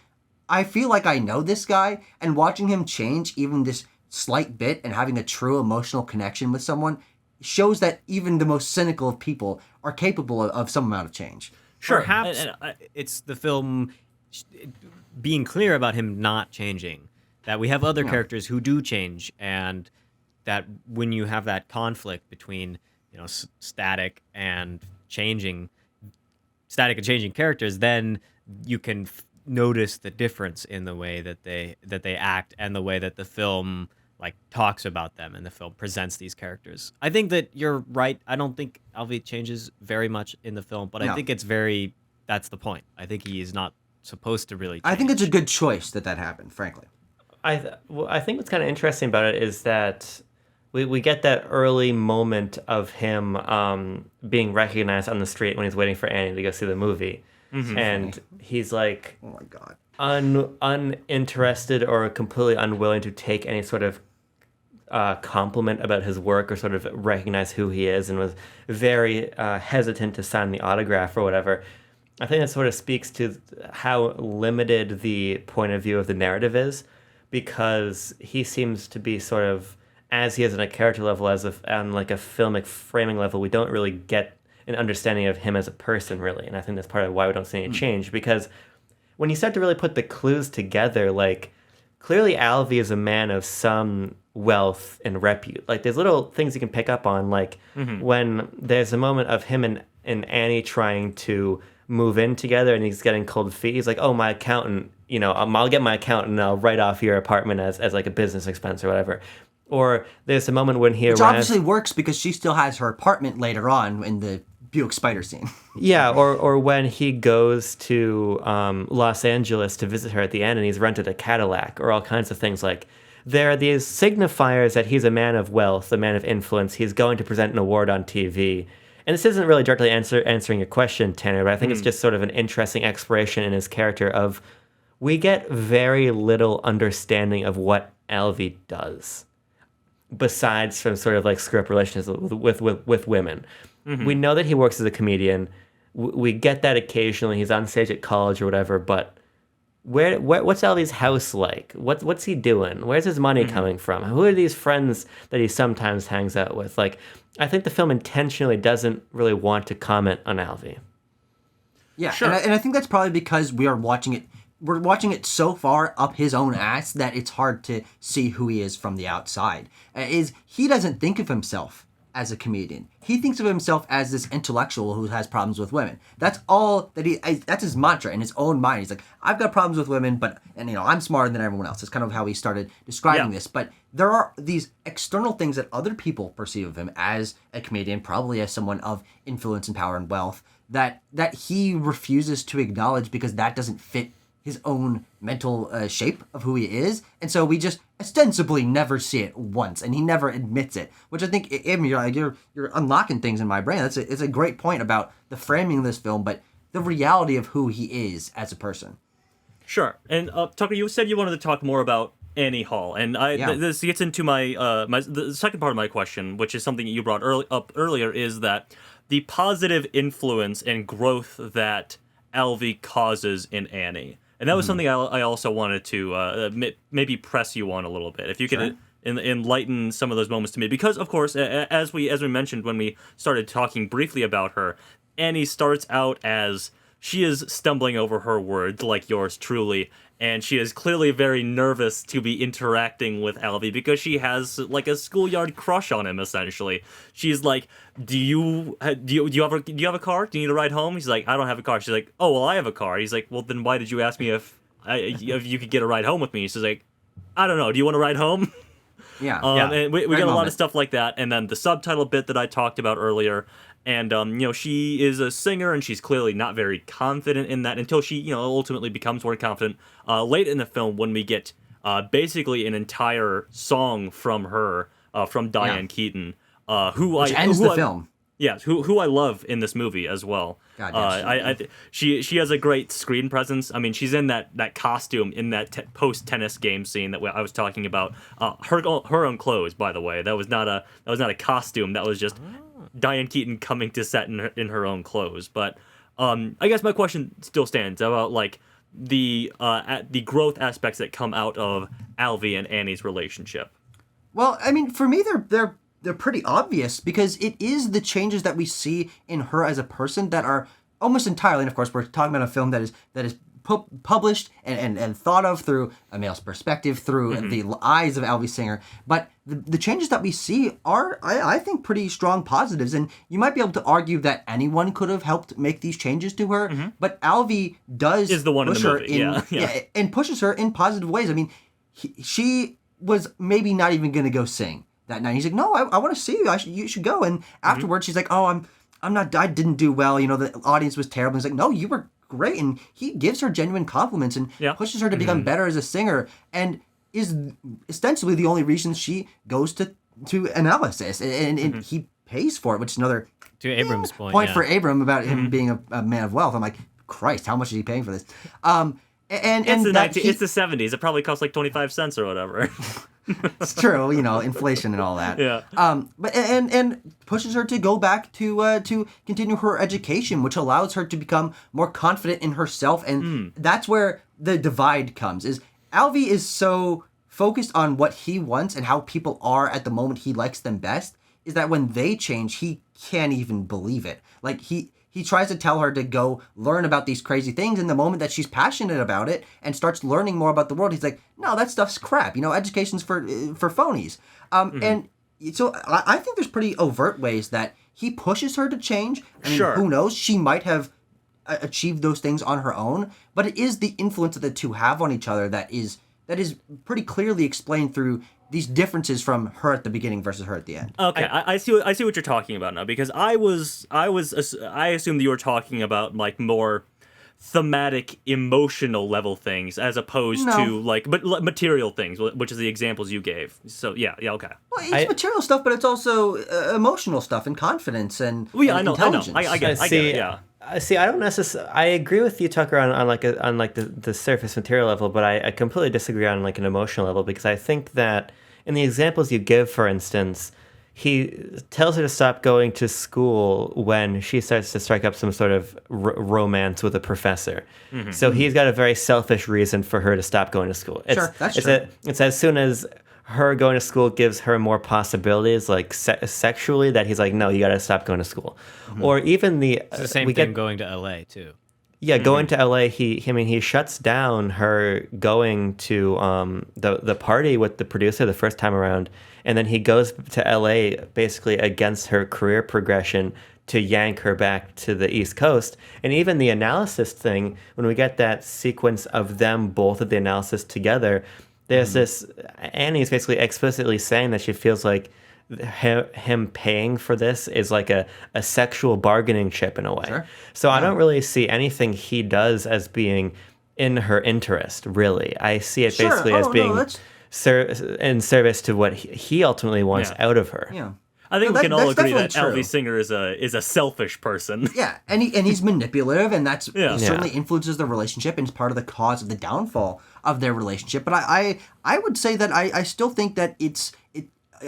I feel like I know this guy, and watching him change even this slight bit and having a true emotional connection with someone shows that even the most cynical of people are capable of some amount of change. Sure. Perhaps it's the film being clear about him not changing, that we have other characters who do change, and that when you have that conflict between static and changing characters, then you can notice the difference in the way that they act and the way that the film talks about them and the film presents these characters. I think that you're right. I don't think Alvy changes very much in the film, but I think that's the point. I think he is not supposed to really change. I think it's a good choice that happened, frankly. I think what's kind of interesting about it is that we get that early moment of him being recognized on the street when he's waiting for Annie to go see the movie. Mm-hmm. And he's like, oh my God, uninterested or completely unwilling to take any sort of compliment about his work or sort of recognize who he is, and was very hesitant to sign the autograph or whatever. I think that sort of speaks to how limited the point of view of the narrative is, because he seems to be sort of, as he is on a character level, on a filmic framing level, we don't really get an understanding of him as a person, really. And I think that's part of why we don't see any change, because when you start to really put the clues together, clearly Alvy is a man of some wealth and repute. There's little things you can pick up on, when there's a moment of him and Annie trying to move in together, and he's getting cold feet. He's like, oh, my accountant, I'll get my accountant and I'll write off your apartment as a business expense or whatever. Or there's a moment when he arrives... Which obviously works because she still has her apartment later on in the Buick Spider scene. Yeah, or when he goes to Los Angeles to visit her at the end and he's rented a Cadillac, or all kinds of things. There are these signifiers that he's a man of wealth, a man of influence. He's going to present an award on TV. And this isn't really directly answering your question, Tanner, but I think it's just sort of an interesting exploration in his character of, we get very little understanding of what Alvy does, besides from sort of script relations with women. Mm-hmm. We know that he works as a comedian. we get that occasionally. He's on stage at college or whatever, but what's Alvy's house like? What's he doing? Where's his money coming from? Who are these friends that he sometimes hangs out with? Like, I think the film intentionally doesn't really want to comment on Alvy. Yeah, Sure. and I think that's probably because we're watching it so far up his own ass that it's hard to see who he is from the outside. He doesn't think of himself as a comedian. He thinks of himself as this intellectual who has problems with women. That's all that that's his mantra in his own mind. He's like, I've got problems with women, and I'm smarter than everyone else. That's kind of how he started describing this. But there are these external things that other people perceive of him as a comedian, probably as someone of influence and power and wealth, that he refuses to acknowledge because that doesn't fit his own mental shape of who he is. And so we just ostensibly never see it once, and he never admits it, which I think, you're unlocking things in my brain. It's a great point about the framing of this film, but the reality of who he is as a person. Sure. And Tucker, you said you wanted to talk more about Annie Hall, and this gets into the second part of my question, which is something you brought up earlier, is that the positive influence and growth that Alvy causes in Annie. And that was something I also wanted to maybe press you on a little bit. If you could enlighten some of those moments to me. Because, of course, as we mentioned when we started talking briefly about her, Annie starts out as she is stumbling over her words like yours truly. And she is clearly very nervous to be interacting with Alvy because she has like a schoolyard crush on him. Essentially, she's like, "Do you have a car? Do you need a ride home?" He's like, "I don't have a car." She's like, "Oh well, I have a car." He's like, "Well, then why did you ask me if you could get a ride home with me?" She's like, "I don't know. Do you want to ride home?" Yeah. And we got a lot of stuff like that, and then the subtitle bit that I talked about earlier. And, she is a singer, and she's clearly not very confident in that until she, ultimately becomes more confident late in the film when we get basically an entire song from her, from Diane Keaton, Which ends the film. Yes, who I love in this movie as well. God, yes, she has a great screen presence. I mean, she's in that costume in that post-tennis game scene that I was talking about. Her own clothes, by the way. That was not a costume. That was just Diane Keaton coming to set in her own clothes. But I guess my question still stands about like the growth aspects that come out of Alvy and Annie's relationship. Well, I mean, for me, they're pretty obvious because it is the changes that we see in her as a person that are almost entirely, and of course we're talking about a film that is published and thought of through a male's perspective, through the eyes of Alvy Singer. But the changes that we see are, I think, pretty strong positives. And you might be able to argue that anyone could have helped make these changes to her. But Alvy is the one push in the movie. And pushes her in positive ways. I mean, she was maybe not even going to go sing that night. He's like, no, I want to see you. You should go. And afterwards, she's like, oh, I didn't do well. The audience was terrible. He's like, no, you were great. And he gives her genuine compliments and pushes her to become better as a singer, and is ostensibly the only reason she goes to analysis. And he pays for it, which is another to Abram's point for Abram about him being a man of wealth. I'm like, Christ, how much is he paying for this? It's the 70s. It probably costs like 25 cents or whatever. It's true, inflation and all that. Yeah. But pushes her to go back to continue her education, which allows her to become more confident in herself, and that's where the divide comes. Is Alvy is so focused on what he wants and how people are at the moment he likes them best, is that when they change, he can't even believe it. Like he tries to tell her to go learn about these crazy things, and the moment that she's passionate about it and starts learning more about the world, he's like, no, that stuff's crap. Education's for phonies. And so I think there's pretty overt ways that he pushes her to change. I mean, who knows? She might have achieved those things on her own, but it is the influence that the two have on each other that is pretty clearly explained through these differences from her at the beginning versus her at the end. Okay, I see what you're talking about now, because I assumed that you were talking about like more thematic, emotional level things as opposed to like material things, which is the examples you gave. So yeah, okay. Well, it's material stuff, but it's also emotional stuff and confidence and intelligence. I get it. Yeah. See, I don't necessarily. I agree with you, Tucker, on the surface material level, but I completely disagree on like an emotional level, because I think that in the examples you give, for instance, he tells her to stop going to school when she starts to strike up some sort of romance with a professor. So he's got a very selfish reason for her to stop going to school. Sure, that's true. It's as soon as her going to school gives her more possibilities, like sexually, that he's like, no, you got to stop going to school. Or even It's the same thing going to LA too. Yeah, going to LA, he shuts down her going to the party with the producer the first time around, and then he goes to LA basically against her career progression to yank her back to the East Coast. And even the analysis thing, when we get that sequence of them both at the analysis together, there's this, Annie's basically explicitly saying that she feels like him paying for this is like a sexual bargaining chip in a way. Sure. So I don't really see anything he does as being in her interest, really. I see it basically as being in service to what he ultimately wants out of her. Yeah. I think we can all agree that true. Alfie Singer is a selfish person. Yeah, and he's manipulative, and that's Yeah. certainly influences the relationship and is part of the cause of the downfall of their relationship. But I would say that I still think that it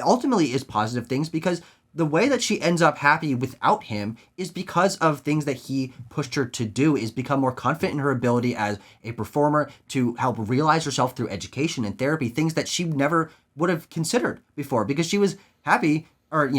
ultimately is positive things, because the way that she ends up happy without him is because of things that he pushed her to do, is become more confident in her ability as a performer, to help realize herself through education and therapy, things that she never would have considered before, because she was happy, or,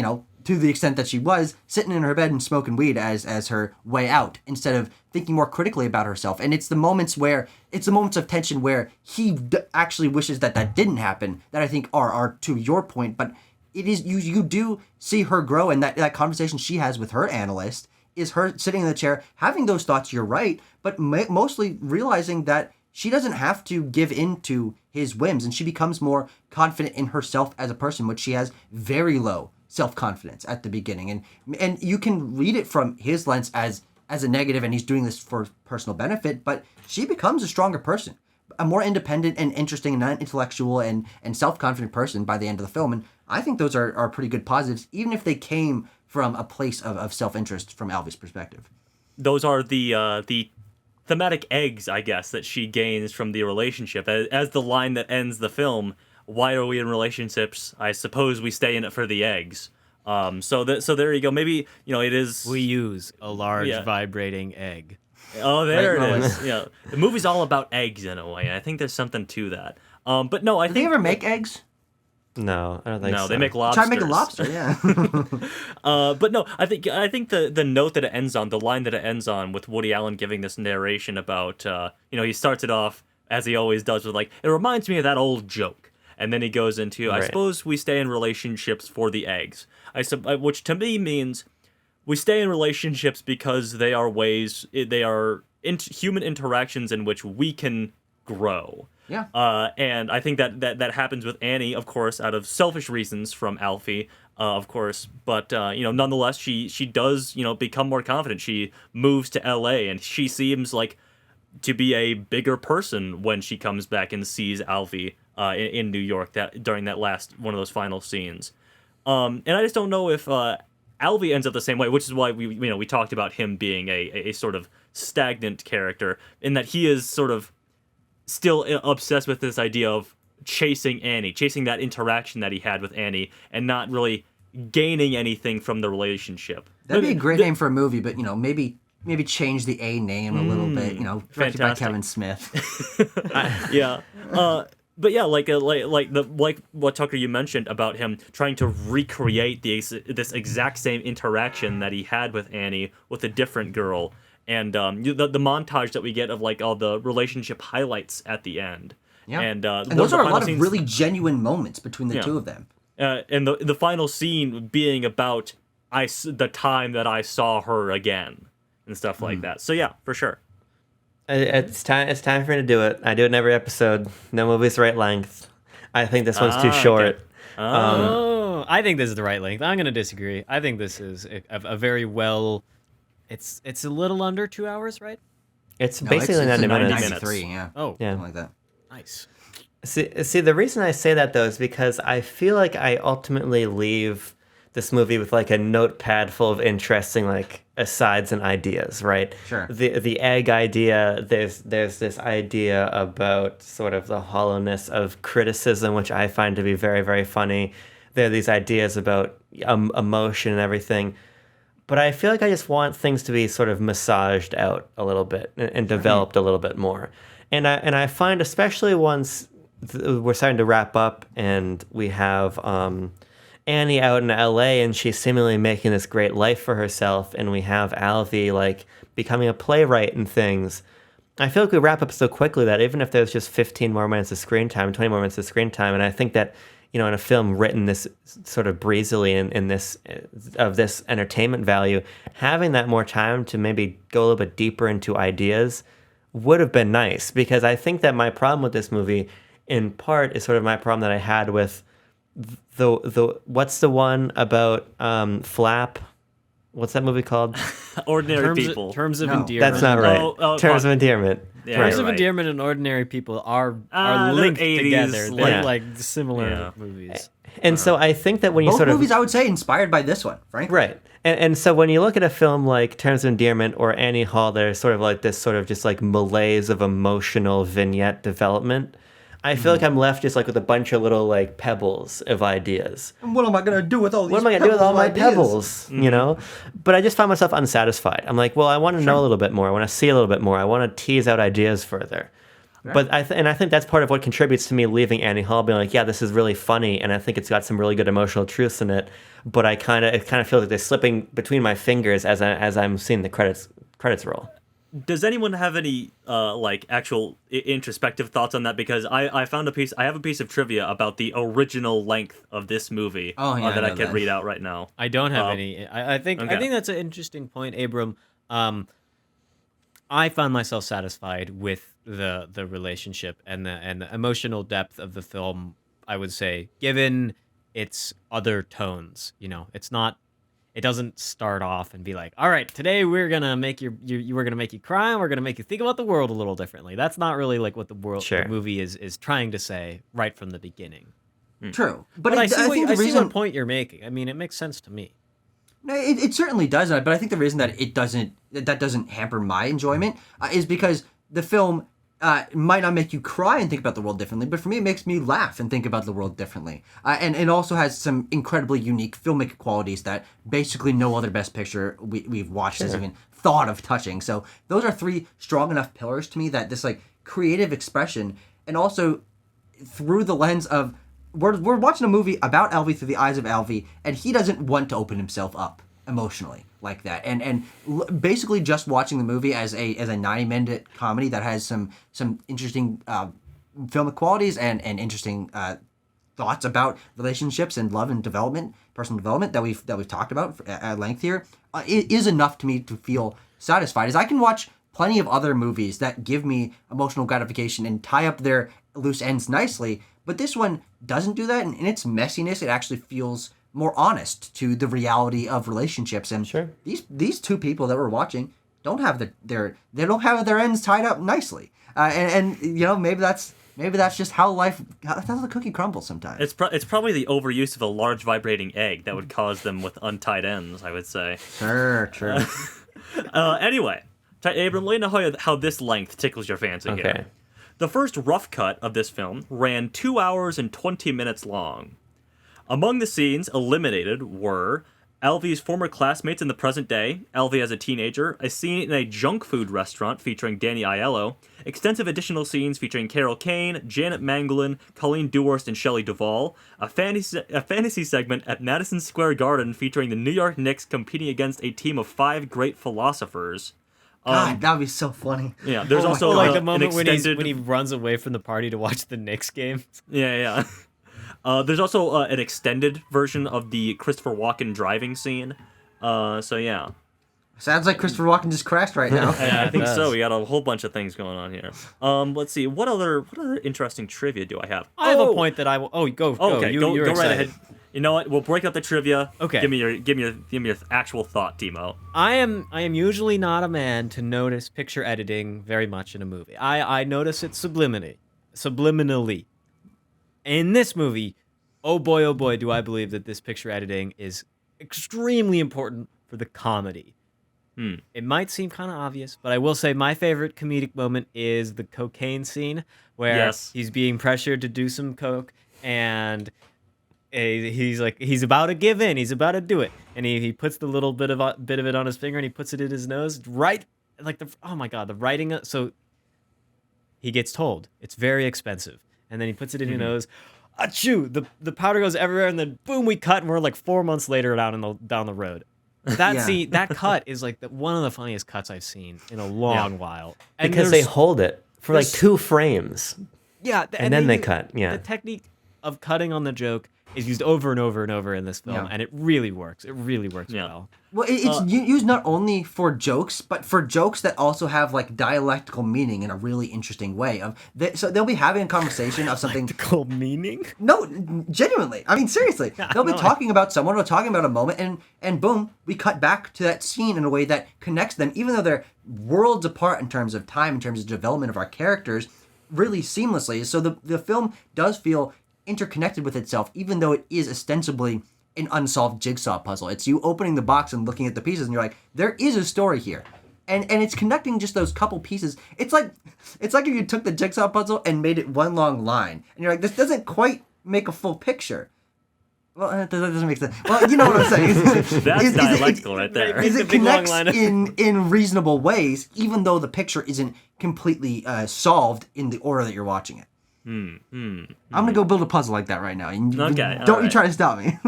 to the extent that she was, sitting in her bed and smoking weed as her way out, instead of thinking more critically about herself. And it's the moments of tension where he actually wishes that didn't happen, that I think are to your point. But it is, you do see her grow, and that conversation she has with her analyst is her sitting in the chair having those thoughts, you're right, but mostly realizing that she doesn't have to give in to his whims, and she becomes more confident in herself as a person, which she has very low self-confidence at the beginning. And you can read it from his lens as a negative, and he's doing this for personal benefit, but she becomes a stronger person, a more independent and interesting and intellectual and self-confident person by the end of the film. And I think those are pretty good positives, even if they came from a place of self-interest from Alvy's perspective. Those are the thematic eggs, I guess, that she gains from the relationship. As the line that ends the film, why are we in relationships? I suppose we stay in it for the eggs. So there you go. Maybe, it is... We use a large vibrating egg. Oh, there it is. Yeah, the movie's all about eggs in a way. I think there's something to that. But no, I think... Do they ever make eggs? No, I don't think so. No, they make lobsters. Try to make a lobster, yeah. But no, I think the note that it ends on, the line that it ends on, with Woody Allen giving this narration about, he starts it off, as he always does, with like, it reminds me of that old joke. And then he goes into, I suppose we stay in relationships for the eggs. Which to me means we stay in relationships because they are human interactions in which we can grow. Yeah. And I think that happens with Annie, of course, out of selfish reasons from Alfie, of course. But, nonetheless, she does, become more confident. She moves to L.A. and she seems like to be a bigger person when she comes back and sees Alfie in New York during that last one of those final scenes. And I just don't know if Alfie ends up the same way, which is why we talked about him being a sort of stagnant character, in that he is sort of still obsessed with this idea of chasing Annie, chasing that interaction that he had with Annie, and not really gaining anything from the relationship. That'd be a great name for a movie, but maybe change the A name a little bit. Directed by Kevin Smith. Yeah. But yeah, like what Tucker, you mentioned about him trying to recreate this exact same interaction that he had with Annie with a different girl, and the montage that we get of like all the relationship highlights at the end. Yeah, and those are a lot of really genuine moments between the two of them. And the final scene being about the time that I saw her again and stuff like that. So yeah, for sure. It's time for me to do it. I do it in every episode. No movie's the right length. I think this one's too short. Okay. I think this is the right length. I'm going to disagree. I think this is a very well... It's a little under 2 hours, right? It's basically 90 minutes. 93, yeah. Oh, yeah, something like that. Nice. See, the reason I say that, though, is because I feel like I ultimately leave this movie with like a notepad full of interesting like asides and ideas, right? Sure. The egg idea, there's this idea about sort of the hollowness of criticism, which I find to be very, very funny. there are these ideas about emotion and everything. But I feel like I just want things to be sort of massaged out a little bit and developed a little bit more. And I find, especially once we're starting to wrap up and we have Annie out in LA and she's seemingly making this great life for herself, and we have Alvy like becoming a playwright and things. I feel like we wrap up so quickly that even if there's just 15 more minutes of screen time, 20 more minutes of screen time, and I think that, in a film written this sort of breezily in this of this entertainment value, having that more time to maybe go a little bit deeper into ideas would have been nice, because I think that my problem with this movie, in part, is sort of my problem that I had with the what's the one about Flap? What's that movie called? Ordinary People. Terms of No. Endearment. That's not right. Terms of Endearment. Yeah, Terms you're of right. Endearment and Ordinary People are they're linked 80s, together. They're yeah. like similar Yeah. movies. And so I think that when you Both sort of movies, I would say, inspired by this one, frankly. right, and so when you look at a film like Terms of Endearment or Annie Hall, there's sort of like this sort of just like malaise of emotional vignette development. I feel like I'm left just like with a bunch of little like pebbles of ideas. And what am I gonna do with all these? What am I gonna do with all my pebbles? pebbles? But I just found myself unsatisfied. I'm like, well, I want to know a little bit more. I want to see a little bit more. I want to tease out ideas further. But I think that's part of what contributes to me leaving Annie Hall, being like, yeah, this is really funny, and I think it's got some really good emotional truths in it. But it kind of feels like they're slipping between my fingers as I'm seeing the credits roll. Does anyone have any actual introspective thoughts on that? Because I have a piece of trivia about the original length of this movie Oh, yeah, that I I know can that. read out right now. I don't have any. I think okay. that's an interesting point, Abram. I found myself satisfied with the relationship and the emotional depth of the film. I would say, given its other tones, it's not. It doesn't start off and be like, all right, today we're gonna make we're gonna make you cry, and we're gonna make you think about the world a little differently. That's not really like what the movie is trying to say right from the beginning. True, But I think the see reason what point you're making. I mean, it makes sense to me. No, it certainly does, but I think the reason that doesn't hamper my enjoyment is because the film might not make you cry and think about the world differently, but for me it makes me laugh and think about the world differently. And it also has some incredibly unique filmmaking qualities that basically no other Best Picture we've watched has even thought of touching. So those are three strong enough pillars to me that this like creative expression, and also through the lens of we're watching a movie about Alvy through the eyes of Alvy, and he doesn't want to open himself up emotionally like that, and basically just watching the movie as a 90-minute comedy that has some interesting filmic qualities and interesting thoughts about relationships and love and development, personal development that we've talked about at length here, it is enough to me to feel satisfied. As I can watch plenty of other movies that give me emotional gratification and tie up their loose ends nicely, but this one doesn't do that, and in its messiness, it actually feels more honest to the reality of relationships. And these two people that we're watching don't have their ends tied up nicely. And maybe that's just how that's how the cookie crumbles sometimes. It's probably the overuse of a large vibrating egg that would cause them with untied ends, I would say. Sure, true. Anyway, Abram, let me know how this length tickles your fancy here. The first rough cut of this film ran 2 hours and 20 minutes long. Among the scenes eliminated were Alvy's former classmates in the present day, Alvy as a teenager, a scene in a junk food restaurant featuring Danny Aiello, extensive additional scenes featuring Carol Kane, Janet Manglin, Colleen Dewhurst, and Shelley Duvall, a fantasy segment at Madison Square Garden featuring the New York Knicks competing against a team of 5 great philosophers. God, that would be so funny. Yeah, there's also Like the moment an extended... when he runs away from the party to watch the Knicks game. Yeah. There's also an extended version of the Christopher Walken driving scene. So yeah. Sounds like Christopher Walken just crashed right now. Yeah, I think so. We got a whole bunch of things going on here. Let's see. What other interesting trivia do I have? I have a point that I will. Oh, go. Okay, You're go right excited. ahead. You know what? We'll break up the trivia. Okay. Give me your actual thought, Timo. I am usually not a man to notice picture editing very much in a movie. I notice it subliminally. In this movie, oh boy, do I believe that this picture editing is extremely important for the comedy. It might seem kind of obvious, but I will say my favorite comedic moment is the cocaine scene where he's being pressured to do some coke, and he's like he's about to give in, he's about to do it, and he puts the little bit of it on his finger and he puts it in his nose, right, like oh my god, the writing. So he gets told it's very expensive, and then he puts it in his nose. Achoo! The powder goes everywhere, and then boom, we cut, and we're like 4 months later down the road. That scene, that cut is like one of the funniest cuts I've seen in a long while. And because they hold it for like 2 frames. Yeah, and then they cut. Yeah, the technique of cutting on the joke is used over and over and over in this film, and it really works. It really works well. Well, it's used not only for jokes, but for jokes that also have like dialectical meaning in a really interesting way. So they'll be having a conversation of something. Dialectical meaning? No, genuinely. I mean, seriously. They'll be talking about someone or talking about a moment, and boom, we cut back to that scene in a way that connects them, even though they're worlds apart in terms of time, in terms of development of our characters, really seamlessly. So the film does feel interconnected with itself, even though it is ostensibly an unsolved jigsaw puzzle. It's you opening the box and looking at the pieces, and you're like, there is a story here, and it's connecting just those couple pieces. It's like if you took the jigsaw puzzle and made it one long line, and you're like, this doesn't quite make a full picture. Well, that doesn't make sense. Well, you know what I'm saying. That's dialectical right there. It connects in reasonable ways, even though the picture isn't completely solved in the order that you're watching it. I'm gonna go build a puzzle like that right now. Don't you try to stop me.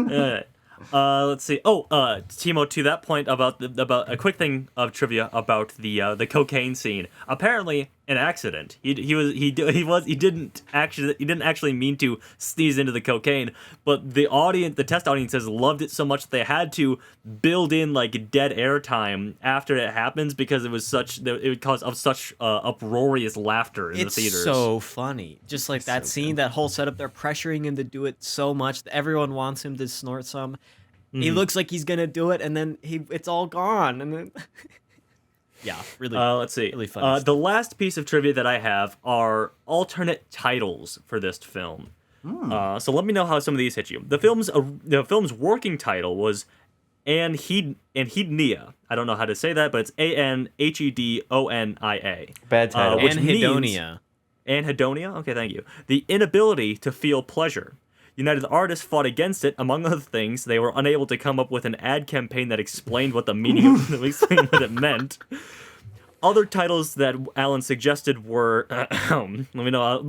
Let's see. Timo, to that point about a quick thing of trivia about the cocaine scene. Apparently, an accident. He didn't actually mean to sneeze into the cocaine, but the test audiences loved it so much that they had to build in like dead air time after it happens because it would cause such uproarious laughter in the theaters. It's so funny. Just like that scene, that whole setup, they're pressuring him to do it so much that everyone wants him to snort some. He looks like he's gonna do it, and then it's all gone, and then yeah, really. Let's see. Really funny. The last piece of trivia that I have are alternate titles for this film. So let me know how some of these hit you. The film's working title was Anhedonia. I don't know how to say that, but it's Anhedonia. Bad title. Anhedonia. Anhedonia. Okay, thank you. The inability to feel pleasure. United Artists fought against it. Among other things, they were unable to come up with an ad campaign that explained what the meaning of explained what it meant. Other titles that Alan suggested were let me know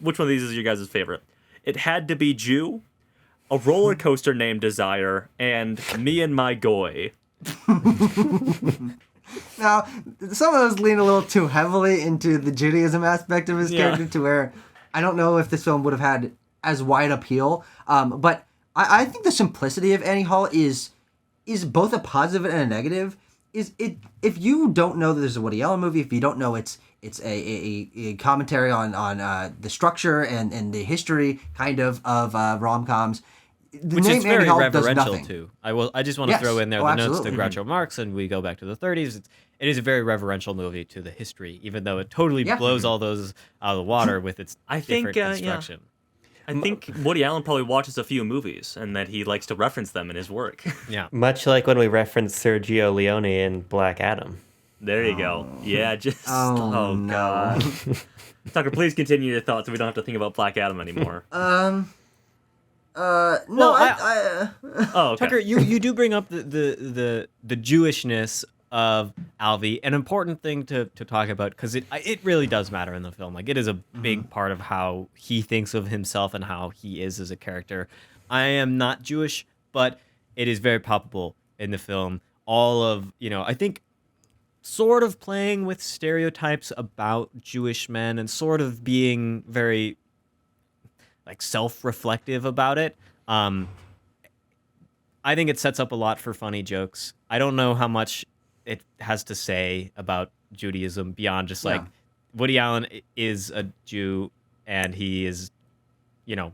which one of these is your guys' favorite. It Had to Be Jew, A Roller Coaster Named Desire, and Me and My Goy. Now, some of those lean a little too heavily into the Judaism aspect of his character, to where I don't know if this film would have had as wide appeal, but I think the simplicity of Annie Hall is both a positive and a negative. If you don't know that there's a Woody Allen movie, if you don't know it's a commentary on the structure and the history kind of rom-coms, which is very reverential too. I just want to throw in there the notes to absolutely. Groucho Marx, and we go back to the 30s. It is a very reverential movie to the history, even though it totally blows all those out of the water with its different construction. I think Woody Allen probably watches a few movies and that he likes to reference them in his work. Yeah. Much like when we referenced Sergio Leone in Black Adam. There you go. Yeah, just... Oh, no. God. Tucker, please continue your thoughts so we don't have to think about Black Adam anymore. No, Okay. Tucker, you do bring up the Jewishness of Alvy, an important thing to talk about, because it really does matter in the film. Like, it is a big part of how he thinks of himself and how he is as a character. I am not Jewish, but it is very palpable in the film. All of, I think sort of playing with stereotypes about Jewish men and sort of being very like self-reflective about it. I think it sets up a lot for funny jokes. I don't know how much it has to say about Judaism beyond just like Woody Allen is a Jew and he is,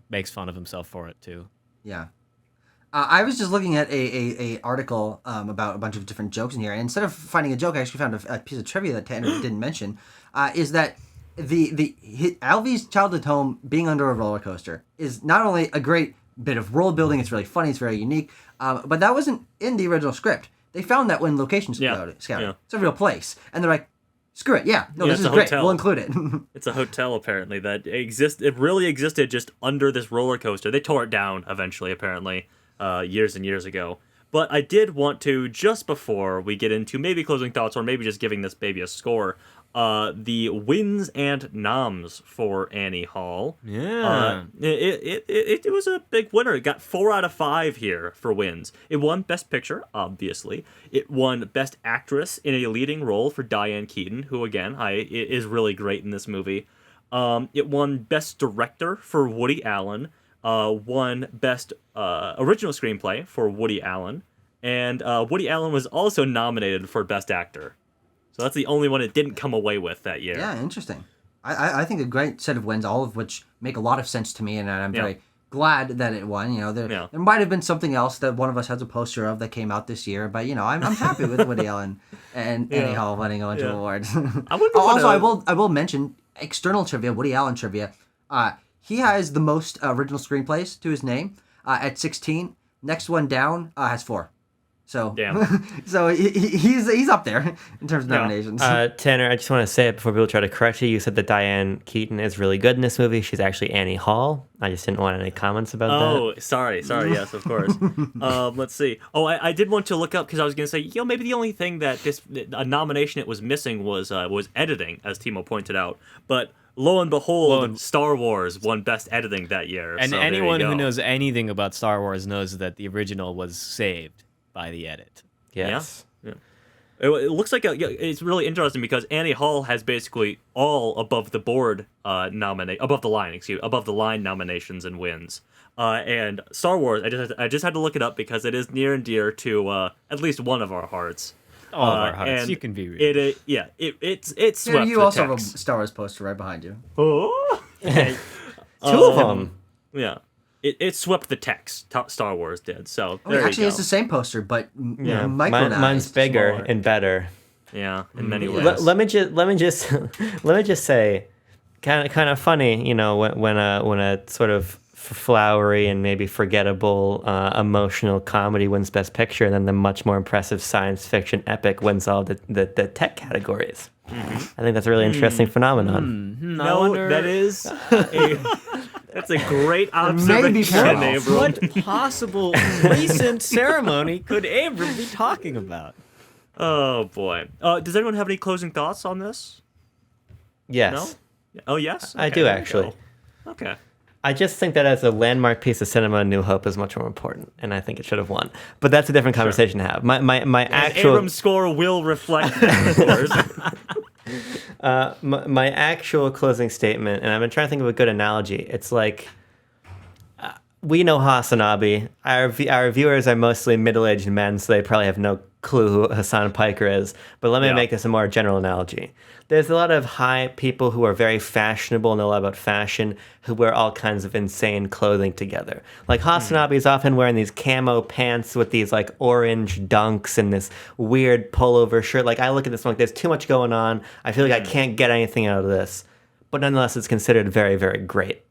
makes fun of himself for it too. Yeah. I was just looking at a article about a bunch of different jokes in here, and instead of finding a joke, I actually found a piece of trivia that Tanner didn't mention. Is that Alvy's childhood home being under a roller coaster is not only a great bit of world building, it's really funny, it's very unique, but that wasn't in the original script. They found that when location scouted. Yeah. It's a real place, and they're like, Screw it. Yeah. No, Yeah, this it's is a great. hotel. We'll include it. It's a hotel apparently that exists. It really existed just under this roller coaster. They tore it down eventually, apparently, years and years ago. But I did want to, just before we get into maybe closing thoughts or maybe just giving this baby a score, the wins and noms for Annie Hall. Yeah. It was a big winner. It got 4 out of 5 here for wins. It won Best Picture, obviously. It won Best Actress in a leading role for Diane Keaton, who again is really great in this movie. It won Best Director for Woody Allen. Won Best Original Screenplay for Woody Allen, and Woody Allen was also nominated for Best Actor. So that's the only one it didn't come away with that year. Yeah, interesting. I think a great set of wins, all of which make a lot of sense to me, and I'm very glad that it won. You know, there might have been something else that one of us has a poster of that came out this year, but you know, I'm happy with Woody Allen and Annie Hall winning a bunch of awards. I will mention external trivia, Woody Allen trivia. He has the most original screenplays to his name at 16. Next one down has 4. So, so he's up there in terms of nominations. Tanner, I just want to say it before people try to correct you. You said that Diane Keaton is really good in this movie. She's actually Annie Hall. I just didn't want any comments about that. Oh, sorry. Yes, of course. Let's see. Oh, I did want to look up because I was going to say, maybe the only thing that a nomination it was missing was editing, as Timo pointed out. But lo and behold, Star Wars won Best Editing that year. And so anyone who knows anything about Star Wars knows that the original was saved by the edit. Yes. Yeah. It looks like it's really interesting because Annie Hall has basically all above the line nominations and wins. And Star Wars, I just had to look it up because it is near and dear to at least one of our hearts. All of our hearts. And you can be real. It swept you the also have a text. Star Wars poster right behind you. Oh. Two of them. Yeah. It swept the text. Star Wars did. So Actually, it's the same poster, but micronized. Mine's bigger smaller. and better. Yeah, in many ways. Let me just say, kind of funny, you know, when a sort of flowery and maybe forgettable emotional comedy wins Best Picture, and then the much more impressive science fiction epic wins all the tech categories. I think that's a really interesting phenomenon. That is that's a great observation, Abram. What possible recent ceremony could Abram be talking about? Oh boy. Does anyone have any closing thoughts on this? Yes. No? Oh yes. I Okay, do there you actually. go. Okay. I just think that as a landmark piece of cinema, New Hope is much more important, and I think it should have won. But that's a different conversation to have. My actual Abram's score will reflect that, of course. my actual closing statement, and I've been trying to think of a good analogy. It's like we know Hasanabi. Our viewers are mostly middle-aged men, so they probably have no clue who Hassan Piker is. But let me make this a more general analogy. There's a lot of high people who are very fashionable, know a lot about fashion, who wear all kinds of insane clothing together. Like Hasanabi is often wearing these camo pants with these like orange dunks and this weird pullover shirt. Like I look at this one, like there's too much going on. I feel like I can't get anything out of this. But nonetheless, it's considered very, very great.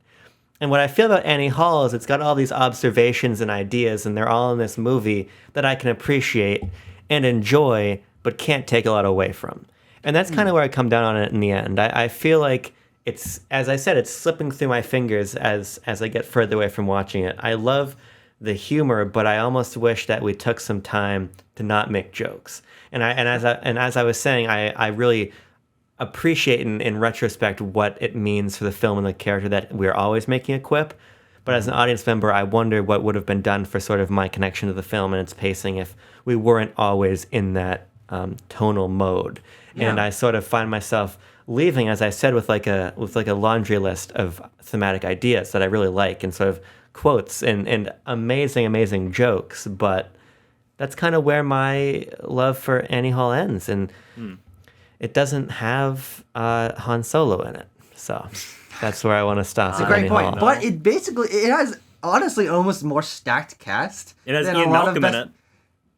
And what I feel about Annie Hall is it's got all these observations and ideas, and they're all in this movie that I can appreciate and enjoy, but can't take a lot away from. And that's kind of where I come down on it in the end. I feel like it's, as I said, it's slipping through my fingers as I get further away from watching it. I love the humor, but I almost wish that we took some time to not make jokes. And as I was saying, I really appreciate in retrospect what it means for the film and the character that we're always making a quip. But as an audience member, I wonder what would have been done for sort of my connection to the film and its pacing if we weren't always in that tonal mode. Yeah. And I sort of find myself leaving, as I said, with like a laundry list of thematic ideas that I really like and sort of quotes and amazing jokes. But that's kind of where my love for Annie Hall ends. And it doesn't have Han Solo in it. So that's where I want to stop. It's a great point. Hall. But it has honestly almost more stacked cast. It has than Ian a lot Malcolm of in it.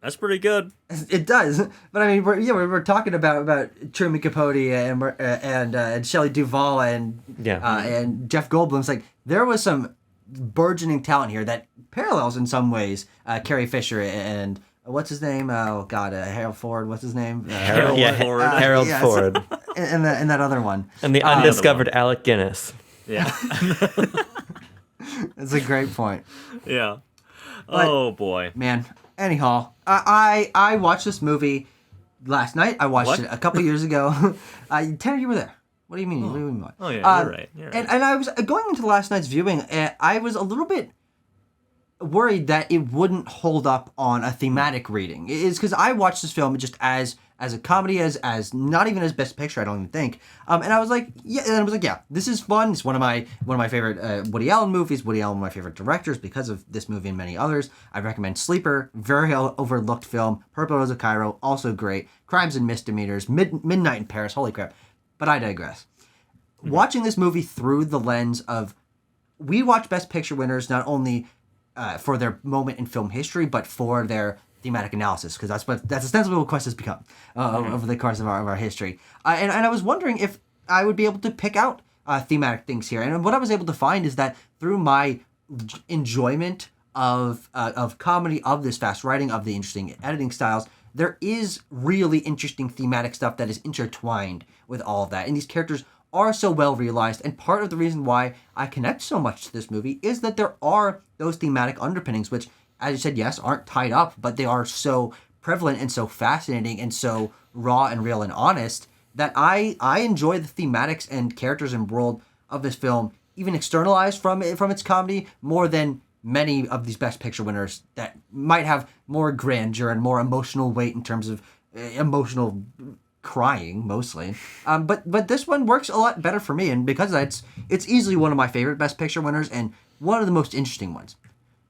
That's pretty good. It does, but I mean, we're talking about Truman Capote and Shelley Duvall and Jeff Goldblum. It's like there was some burgeoning talent here that parallels in some ways Carrie Fisher and what's his name? Oh God, Harold Ford. What's his name? Harold, Ford. Harold yes. Ford. And that other one. And the undiscovered Alec Guinness. Yeah. That's a great point. Yeah. But- Oh boy. Man, anyhow, I watched this movie last night. I watched What? it a couple years ago. Tanner, you were there. What do you mean? What do you mean? What? Oh yeah, you're right. You're right. And I was going into last night's viewing. I was a little bit worried that it wouldn't hold up on a thematic reading. It's because I watched this film just as a comedy, as not even as Best Picture. I don't even think. And I was like, yeah, this is fun. It's one of my favorite Woody Allen movies. Woody Allen, one of my favorite directors because of this movie and many others. I recommend Sleeper, very overlooked film. Purple Rose of Cairo, also great. Crimes and Misdemeanors, Midnight in Paris. Holy crap! But I digress. Watching this movie through the lens of, we watch Best Picture winners not only for their moment in film history, but for their thematic analysis, because that's ostensibly what Quest has become over the course of our history. And I was wondering if I would be able to pick out thematic things here. And what I was able to find is that through my enjoyment of comedy, of this fast writing, of the interesting editing styles, there is really interesting thematic stuff that is intertwined with all of that. And these characters are so well realized, and part of the reason why I connect so much to this movie is that there are those thematic underpinnings, which, as you said, yes, aren't tied up, but they are so prevalent and so fascinating and so raw and real and honest that I enjoy the thematics and characters and world of this film, even externalized from its comedy, more than many of these Best Picture winners that might have more grandeur and more emotional weight in terms of emotional crying mostly. But this one works a lot better for me, and because of that, it's easily one of my favorite Best Picture winners and one of the most interesting ones.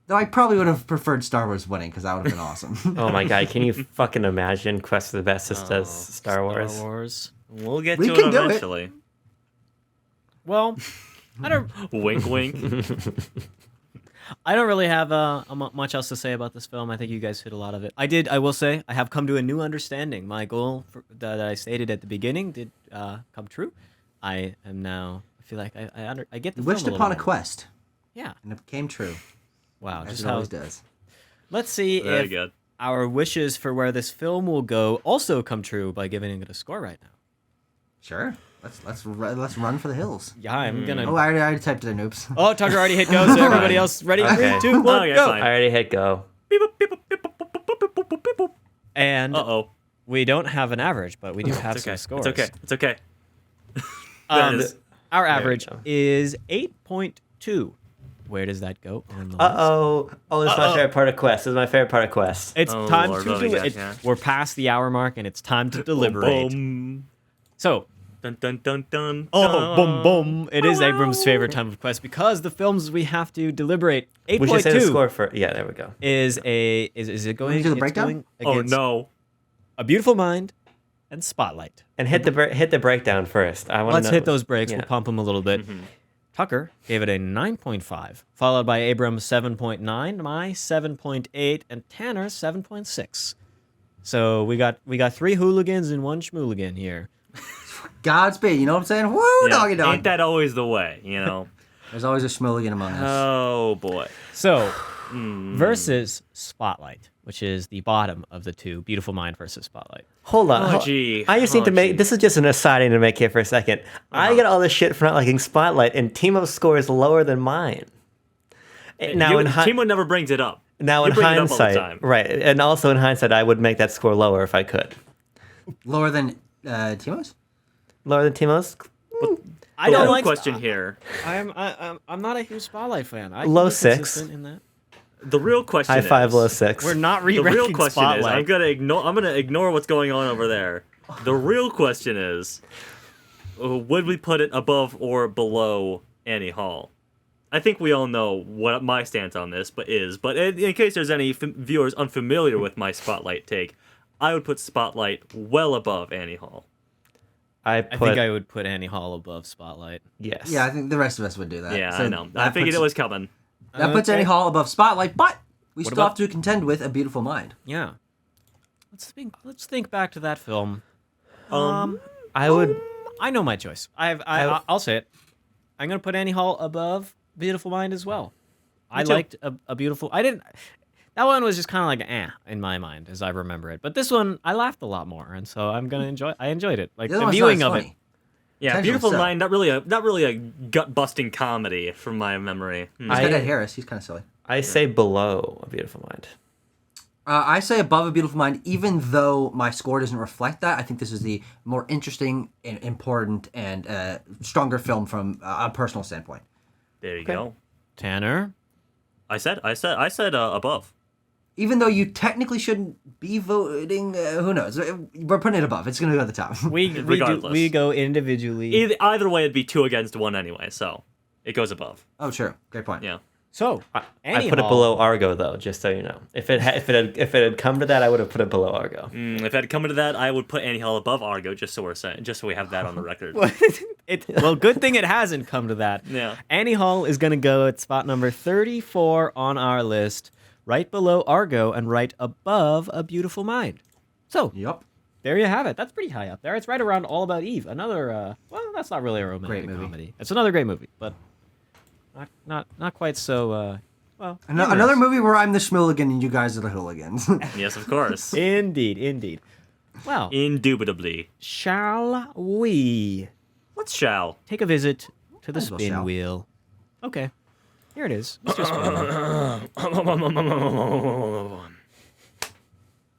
Though I probably would have preferred Star Wars winning, because that would have been awesome. Oh my god, can you fucking imagine Quest for the Bestest as Star Wars? Star Wars. We'll get We to can it do it. eventually. Well, I don't Wink, wink. really have much else to say about this film. I think you guys hit a lot of it. I will say, I have come to a new understanding. My goal that I stated at the beginning did come true. I am now. I feel like I get the You wished film upon a little more. quest, Yeah. and it came true, Wow. as Just it how. always does. Let's see Very if good. our wishes for where this film will go also come true by giving it a score right now. Sure. Let's run for the hills. Yeah, I'm gonna. Oh, I already typed it in. Oops. Oh, Tucker already hit go, so everybody else ready? Okay. 3, 2, 1, Okay, go. fine. I already hit go. And Uh-oh. we don't have an average, but we do have It's okay. some scores. It's okay. It's okay. Um, There it is. Our we average go. is 8.2. Where does that go on the list? Oh, this is my favorite part of Quest. This is my favorite part of Quest. It's Oh, time Lord, to what do we got, deliberate. yeah? We're past the hour mark, and it's time to deliberate. Boom, So, dun, dun, dun, dun, oh, boom, dun. boom! It is Abram's favorite time of Quest because the films we have to deliberate. We should say the 8.2 score for. Yeah, there we go. is it going? we do the it's breakdown? going Oh against no. A Beautiful Mind and Spotlight. And hit the breakdown first. I want to Let's hit those breaks. Yeah. We'll pump them a little bit. Tucker gave it a 9.5, followed by Abram's 7.9, my 7.8, and Tanner's 7.6. So we got 3 hooligans and 1 schmooligan here. Godspeed. You know what I'm saying? Woo, Yeah, doggy dog. Ain't that always the way, you know? There's always a schmooligan among us. Oh boy. So versus Spotlight, which is the bottom of the two. Beautiful Mind versus Spotlight. Hold on. Oh, gee. I just need Oh, to make. gee. This is just an aside I need to make here for a second. I get all this shit for not liking Spotlight, and Timo's score is lower than mine. Now Timo never brings it up. now You in bring it up all the hindsight, time. right? And also in hindsight, I would make that score lower if I could. Lower than Timo's? Lower than Timo's. I The don't real like question here. I'm not a huge Spotlight fan. I Low can be 6. consistent in that. The real question High is, five, low 6. We're not The re-ranking real question is, Spotlight. I'm gonna ignore what's going on over there. The real question is, would we put it above or below Annie Hall? I think we all know what my stance on this, but in case there's any viewers unfamiliar with my Spotlight take, I would put Spotlight well above Annie Hall. I think I would put Annie Hall above Spotlight. yes. Yeah, I think the rest of us would do that. Yeah, So I know. I that figured puts- it was coming. That puts Okay. Annie Hall above Spotlight, but we What still about- have to contend with A Beautiful Mind. Yeah. Let's think back to that film. I would. I know my choice. I'll say it. I'm gonna put Annie Hall above Beautiful Mind as well. I too. liked a Beautiful. I didn't. That one was just kind of like in my mind as I remember it. But this one, I laughed a lot more, and so I'm gonna enjoy. I enjoyed it, like The other the one's viewing not of as it. funny. Yeah, Potentially Beautiful so. Mind, not really a gut busting comedy from my memory. It's got Ed Harris. He's kind of silly. I say below A Beautiful Mind. I say above A Beautiful Mind, even though my score doesn't reflect that. I think this is the more interesting and important and stronger film from a personal standpoint. There you go. Tanner, I said above. Even though you technically shouldn't be voting, who knows? We're putting it above. It's going to go at the top. Regardless. we go individually. Either way, it'd be 2 against 1 anyway, so it goes above. Oh, true. Great point. Yeah. So I put it below Argo though, just so you know. If it had come to that, I would have put it below Argo. If it had come to that, I would put Annie Hall above Argo, just so we have that on the record. Well, good thing it hasn't come to that. Yeah. Annie Hall is gonna go at spot number 34 on our list, right below Argo and right above A Beautiful Mind. So Yep. there you have it. That's pretty high up there. It's right around All About Eve. Another, well, that's not really a romantic Great movie. comedy. It's another great movie, but not quite so. Well, Another movie where I'm the schmooligan and you guys are the hooligans. Yes, of course. Indeed. Well, Indubitably. shall we Let's shall. take a visit to the Might as well spin shall. wheel? Okay, here it is. Mr. Spin Wheel.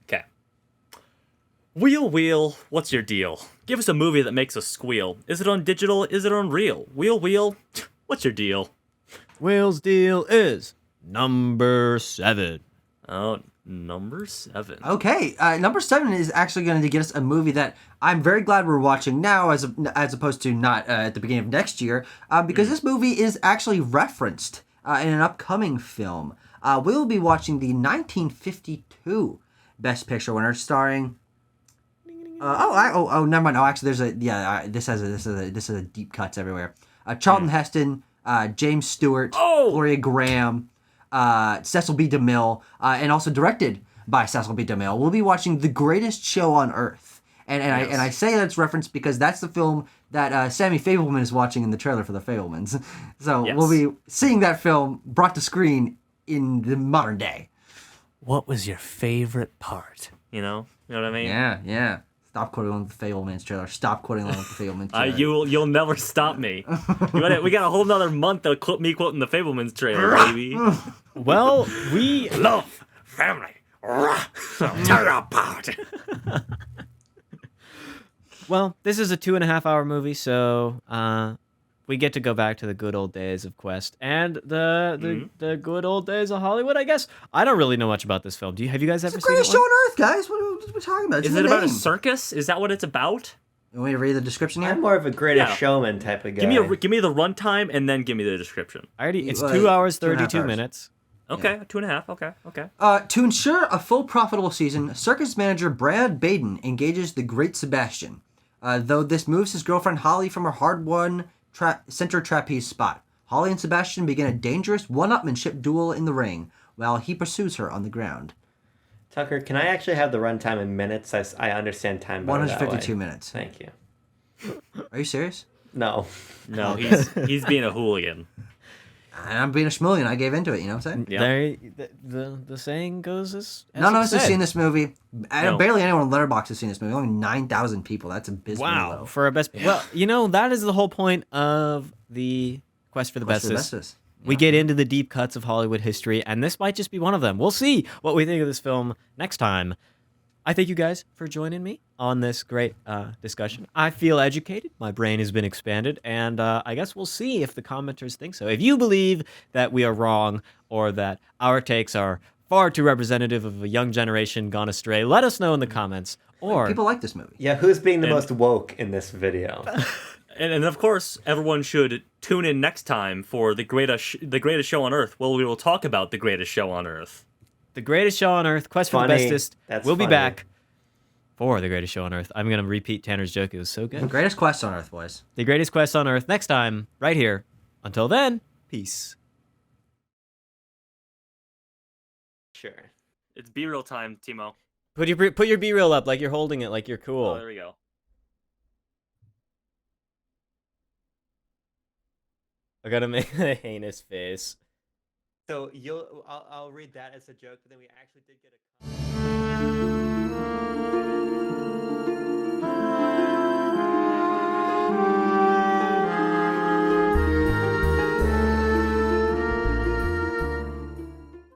Okay. Wheel, what's your deal? Give us a movie that makes us squeal. Is it on digital? Is it on real? Wheel, what's your deal? Wheel's deal is number 7. Oh, number 7. Okay, number 7 is actually going to get us a movie that I'm very glad we're watching now, as opposed to not at the beginning of next year, because this movie is actually referenced in an upcoming film. We'll be watching the 1952 Best Picture winner, starring. Never mind. Oh, actually, this has a deep cuts everywhere. Charlton Heston, James Stewart, Gloria Graham, Cecil B. DeMille, and also directed by Cecil B. DeMille. We'll be watching The Greatest Show on Earth. And I say that's referenced because that's the film that Sammy Fableman is watching in the trailer for The Fablemans. So Yes. we'll be seeing that film brought to screen in the modern day. What was your favorite part? You know what I mean? Yeah. Stop quoting on the Fablemans trailer. Stop quoting on the Fablemans trailer. You'll never stop me. We got a whole nother month of me quoting the Fablemans trailer, baby. Well, we Love, family, tear apart. Well, this is a 2.5-hour movie, so we get to go back to the good old days of Quest and the good old days of Hollywood, I guess. I don't really know much about this film. Have you guys ever It's the seen it? greatest show on Earth, guys. What are we talking about? It's Is in it the about a name. circus? Is that what it's about? You want me to read the description here? I'm more of a Greatest Yeah. Showman type of guy. Give me the runtime and then give me the description. It's Like, 2 hours, 2.5 32 hours. minutes. Okay, 2.5. Okay. To ensure a full profitable season, circus manager Brad Baden engages the Great Sebastian, though this moves his girlfriend Holly from her hard-won center trapeze spot. Holly and Sebastian begin a dangerous one-upmanship duel in the ring, while he pursues her on the ground. Tucker, can I actually have the runtime in minutes? I understand time better that way. 152 minutes. Thank you. Are you serious? No. No, he's being a hooligan. And I'm being a schmillion. I gave into it, you know what I'm saying? Yeah. The saying goes as None of us it have said. seen this movie. No. Barely anyone on Letterboxd has seen this movie. Only 9,000 people. That's abysmally Wow, low. for a best. Well, that is the whole point of the Quest for the Quest for the Bestest. Bestest. We get into the deep cuts of Hollywood history, and this might just be one of them. We'll see what we think of this film next time. I thank you guys for joining me on this great discussion. I feel educated. My brain has been expanded, and I guess we'll see if the commenters think so. If you believe that we are wrong or that our takes are far too representative of a young generation gone astray, let us know in the comments. Or People like this movie. Yeah, who's being the most woke in this video? And of course, everyone should tune in next time for the greatest show on Earth. Well, we will talk about the greatest show on Earth. The Greatest Show on Earth, Quest for the Funny. Bestest. That's We'll be funny. back for The Greatest Show on Earth. I'm going to repeat Tanner's joke. It was so good. Greatest quest on Earth, boys. The Greatest Quest on Earth next time, right here. Until then, peace. Sure. It's B-real time, Timo. Put your B-reel up like you're holding it, like you're cool. Oh, there we go. I gotta make a heinous face. So I'll read that as a joke, but then we actually did get a.